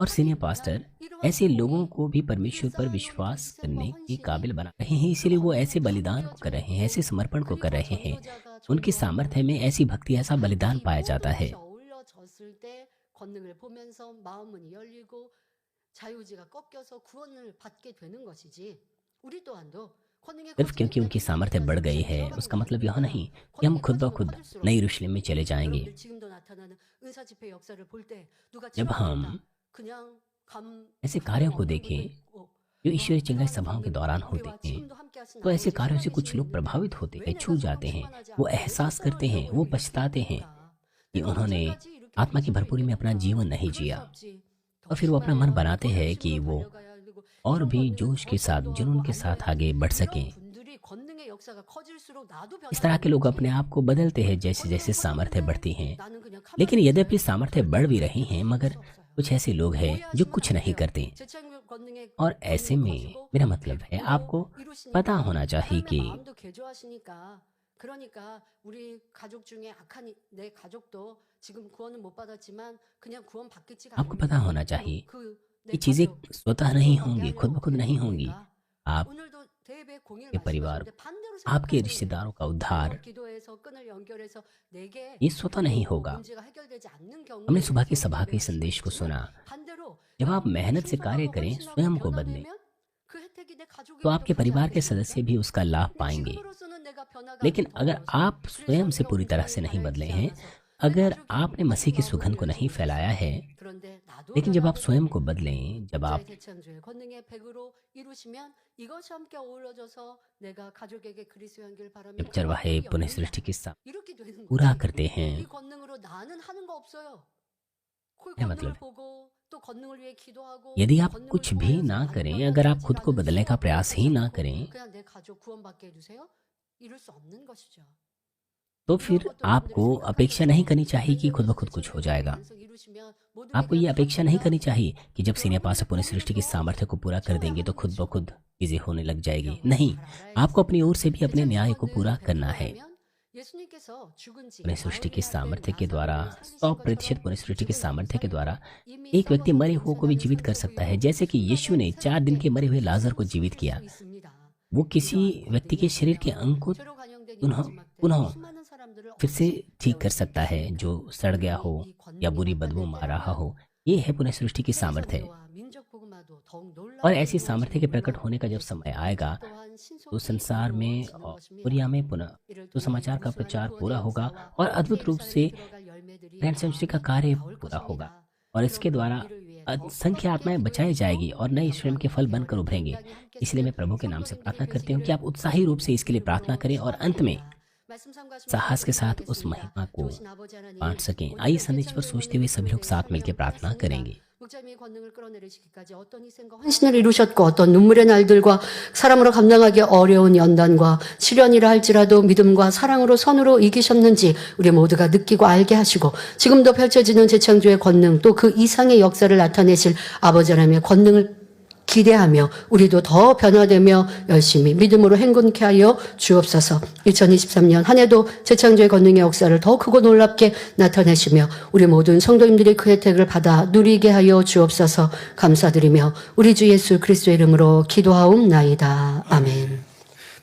और सीनियर पास्टर ऐसे लोगों को भी परमेश्वर पर विश्वास करने के काबिल बना रहे हैं, इसीलिए वो ऐसे बलिदान को कर रहे हैं, ऐसे समर्पण को कर रहे हैं। उनकी सामर्थ्य में ऐसी भक्ति, ऐसा बलिदान पाया जाता है। सिर्फ क्योंकि उनकी सामर्थ्य बढ़ गई है, उसका मतलब यह नहीं कि हम खुद ब खुद नई यरूशलेम में चले जाएंगे। जब हम ऐसे कार्यों को देखें जो ईश्वरीय चिंगाई सभाओं के दौरान होते हैं, तो ऐसे कार्यों से कुछ लोग प्रभावित होते हैं, छू जाते हैं। वो एहसास करते हैं, वो पछताते हैं कि उन्होंने आत्मा की भरपूरी में अपना जीवन नहीं जिया, और फिर वो अपना मन बनाते हैं कि वो और भी जोश के साथ, जुनून के साथ आगे बढ़ सकें। इस तरह के लोग अपने आप को बदलते हैं जैसे जैसे सामर्थ्य बढ़ती हैं। लेकिन यद्यपि सामर्थ्य बढ़ भी रही हैं, मगर कुछ ऐसे लोग हैं जो कुछ नहीं करते। और ऐसे में मेरा मतलब है, आपको पता होना चाहिए कि आपको पता होना चाहिए ये चीजें स्वतः नहीं होंगी, खुद ब खुद नहीं होंगी। आपके परिवार, आपके रिश्तेदारों का उद्धार ये स्वतः नहीं होगा। हमने सुबह की सभा के संदेश को सुना, जब आप मेहनत से कार्य करें, स्वयं को बदलें, तो आपके परिवार के सदस्य भी उसका लाभ पाएंगे। लेकिन अगर आप स्वयं से पूरी तरह से नहीं बदले हैं, अगर आपने मसीह की सुगंध को नहीं फैलाया है, लेकिन जब आप स्वयं को बदलें, जब चरवाहे पुनः सृष्टि की पूरा करते हैं, क्या मतलब, यदि आप कुछ भी ना करें, अगर आप खुद को बदलने का प्रयास ही ना करें, तो फिर आपको अपेक्षा नहीं करनी चाहिए कि खुद ब खुद कुछ हो जाएगा। आपको ये अपेक्षा नहीं करनी चाहिए कि जब सीनियर पास्टर पुनः सृष्टि की सामर्थ्य को पूरा कर देंगे तो खुद ब खुद चीजें होने लग जाएगी। नहीं, आपको अपनी ओर से भी अपने न्याय को पूरा करना है। पुनः सृष्टि की सामर्थ्य के द्वारा, 100% पुनः सृष्टि की सामर्थ्य के द्वारा एक व्यक्ति मरे हुए को भी जीवित कर सकता है। जैसे कि यीशु ने 4 दिन के मरे हुए लाजर को जीवित किया। वो किसी व्यक्ति के शरीर के अंग को पुनः फिर से ठीक कर सकता है जो सड़ गया हो या बुरी बदबू मार रहा हो। ये है पुनः सृष्टि की सामर्थ्य। और ऐसी सामर्थ्य के प्रकट होने का जब समय आएगा, तो संसार में और दुनिया में पुनः तो समाचार का प्रचार पूरा होगा और अद्भुत रूप से ग्रैंड सेंचुरी का कार्य पूरा होगा, और इसके द्वारा संख्या आत्माएं बचाई जाएगी और नए स्वयं के फल बनकर उभरेंगे। इसलिए मैं प्रभु के नाम से प्रार्थना करती हूँ कि आप उत्साही रूप से इसके लिए प्रार्थना करें और अंत में साहस के साथ उस महिमा को बांट सकें। आइए संदेश पर सोचते हुए सभी लोग साथ मिलकर प्रार्थना करेंगे। 헌신을 이루셨고 어떤 눈물의 날들과 사람으로 감당하기 어려운 연단과 시련이라 할지라도 믿음과 사랑으로 선으로 이기셨는지 우리 모두가 느끼고 알게 하시고, 지금도 펼쳐지는 재창조의 권능, 또 그 이상의 역사를 나타내실 아버지 하나님의 권능을 기대하며 우리도 더 변화되며 열심히 믿음으로 행군케 하여 주옵소서. 2023년 한 해도 재창조의 권능의 역사를 더 크고 놀랍게 나타내시며 우리 모든 성도님들이 그 혜택을 받아 누리게 하여 주옵소서. 감사드리며 우리 주 예수 그리스도의 이름으로 기도하옵나이다. 아멘.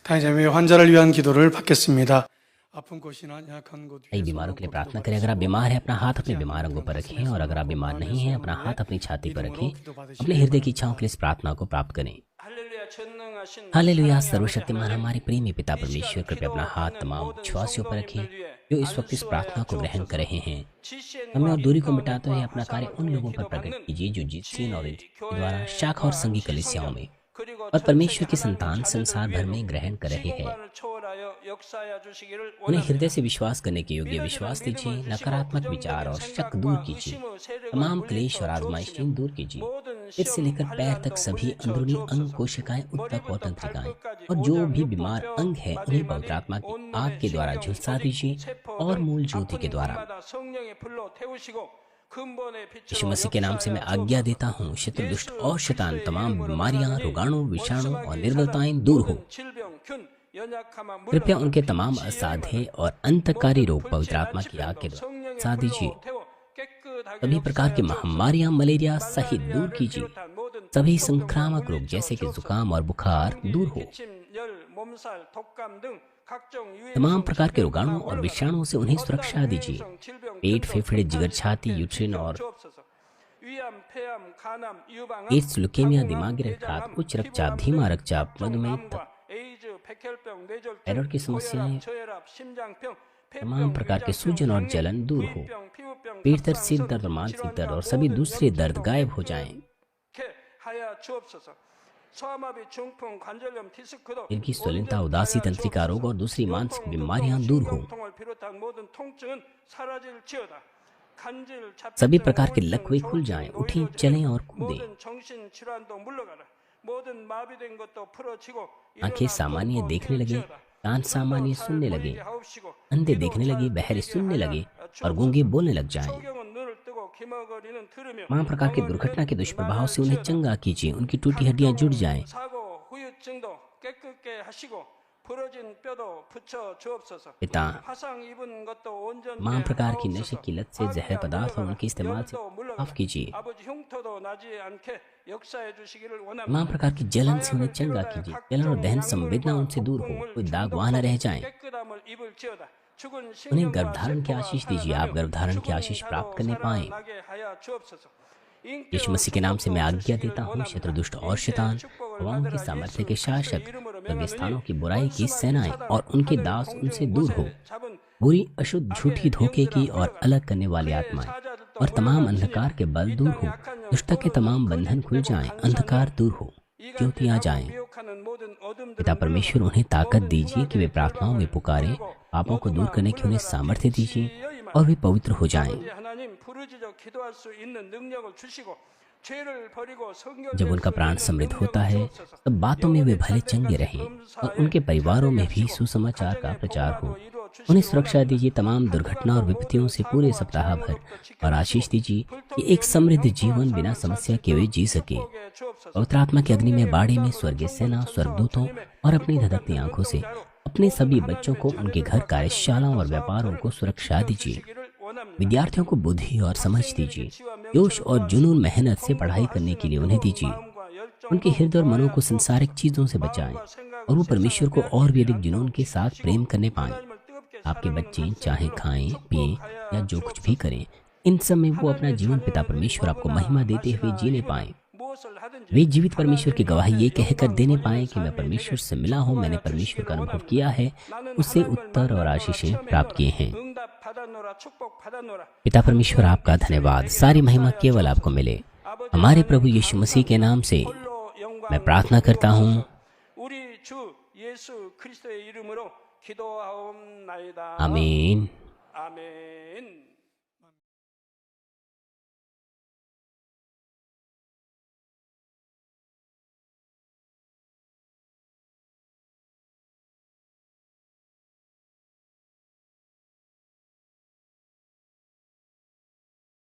다이자매 환자를 위한 기도를 받겠습니다. 아픈 곳이나 약한 곳 कई बीमारों के लिए प्रार्थना करें। अगर आप बीमार हैं, अपना हाथ अपने बीमार अंगों पर रखें, और अगर आप बीमार नहीं हैं, अपना हाथ अपनी छाती पर रखें। अपने हृदय की इच्छाओं के लिए इस प्रार्थना को प्राप्त करें। हालेलुया। सर्वशक्तिमान हमारे प्रेमी पिता परमेश्वर, कृपया अपना हाथ तमाम विश्वासियों पर रखें जो इस वक्त इस प्रार्थना को ग्रहण कर रहे हैं। हमें और दूरी को मिटाते हुए अपना कार्य उन लोगों पर प्रकट कीजिए जो जिससे नॉलेज के द्वारा शाखा और संघी कलीसियाओं में और परमेश्वर की संतान संसार भर में ग्रहण कर रहे हैं। उन्हें हृदय से विश्वास करने के योग्य विश्वास दीजिए, नकारात्मक विचार और शक दूर कीजिए, तमाम क्लेश और आजमाइशें दूर कीजिए। सिर से लेकर पैर तक सभी अंदरूनी अंग, कोशिकाएं, उत्तक और तंत्रिकाएं और जो भी बीमार अंग है उन्हें पवित्र आत्मा की आग के द्वारा झुलसा दीजिए और मूल ज्योति के द्वारा। यीशु मसीह के नाम से मैं आज्ञा देता हूँ, शत्रु, दुष्ट और शैतान, तमाम बीमारियां, रोगाणु, विषाणु और निर्बलताएं दूर हो। कृपया उनके तमाम असाध्य और अंतकारी रोग पवित्र आत्मा की आग के द्वारा झुलसा दीजिए। सभी प्रकार की महामारियां, मलेरिया सहित दूर कीजिए। सभी संक्रामक रोग जैसे कि जुकाम और बुखार दूर हो। तमाम प्रकार के रोगाणु और विषाणुओं से उन्हें सुरक्षा दीजिए। पेट, फेफड़े, जिगर, छाती, यूट्रिन और एड्स, लुकेमिया, दिमागी रक्तचाप, उच्च रक्तचाप, धीमा रक्तचाप, मधुमेह, थायराइड की समस्याएं, तमाम प्रकार के सूजन और जलन दूर हो। पेट दर्द, सिर दर्द और मानसिक दर्द और सभी दूसरे दर्द गायब हो जाएं। इनकी स्थूलता, उदासी, तंत्रिका रोग और दूसरी मानसिक बीमारियां दूर हो। सभी प्रकार के लकवे खुल जाएं, उठें, चलें और कूदें। आंखें सामान्य देखने लगे, कान सामान्य सुनने लगे, अंधे देखने लगे, बहरे सुनने लगे और गूंगे बोलने लग जाएं। तमाम प्रकार की दुर्घटना के दुष्प्रभाव से उन्हें चंगा कीजिए। उनकी टूटी हड्डियां जुड़ जाएं। पिता, तमाम प्रकार की नशे की लत से, जहर पदार्थ और उनके इस्तेमाल से माफ कीजिए। तमाम प्रकार की जलन से उन्हें चंगा कीजिए। जलन और दहन संवेदना उनसे दूर हो, कोई दाग वहां न रह जाए। उन्हें गर्भधारण की आशीष दीजिए। आप गर्भधारण की आशीष प्राप्त करने पाएं। यीशु मसीह के नाम से मैं आज्ञा देता हूँ, शत्रु, दुष्ट और शैतान, हवाओं की सामर्थ्य के शासक, स्वर्गीय स्थानों की बुराई की सेनाएं और उनके दास उनसे दूर हो। बुरी, अशुद्ध, झूठी, धोखे की और अलग करने वाली आत्माएं और तमाम अंधकार के बल दूर हो। दुष्टता के तमाम बंधन खुल जाएं, अंधकार दूर हो, ज्योति आ जाएं। पिता परमेश्वर, उन्हें ताकत दीजिए कि वे प्रार्थनाओं में पुकारें। पापों को दूर करने की उन्हें सामर्थ्य दीजिए और वे पवित्र हो जाएं। जब उनका प्राण समृद्ध होता है तब बातों में वे भले चंगे रहें और उनके परिवारों में भी सुसमाचार का प्रचार हो। उन्हें सुरक्षा दीजिए तमाम दुर्घटना और विपत्तियों से पूरे सप्ताह भर, और आशीष दीजिए कि एक समृद्ध जीवन बिना समस्या के वे जी सके। पवित्र आत्मा की अग्नि में, बाड़े में, स्वर्गीय सेना, स्वर्गदूतों और अपनी धधकती आंखों से अपने सभी बच्चों को, उनके घर, कार्यशालाओं और व्यापारों को सुरक्षा दीजिए। विद्यार्थियों को बुद्धि और समझ दीजिए। जोश और जुनून, मेहनत से पढ़ाई करने के लिए उन्हें दीजिए। उनके हृदय और मनों को संसारिक चीजों से बचाएं और वो परमेश्वर को और भी अधिक जुनून के साथ प्रेम करने पाएं। आपके बच्चे चाहे खाएं, पिएं या जो कुछ भी करें, इन सब में वो अपना जीवन पिता परमेश्वर आपको महिमा देते हुए जीने पाएं। वे जीवित परमेश्वर की गवाही ये कहकर देने पाएं कि मैं परमेश्वर से मिला हूँ, मैंने परमेश्वर का अनुभव किया है, उससे उत्तर और आशीषें प्राप्त किए हैं। पिता परमेश्वर, आपका धन्यवाद। सारी महिमा केवल आपको मिले। हमारे प्रभु यीशु मसीह के नाम से मैं प्रार्थना करता हूँ, आमीन।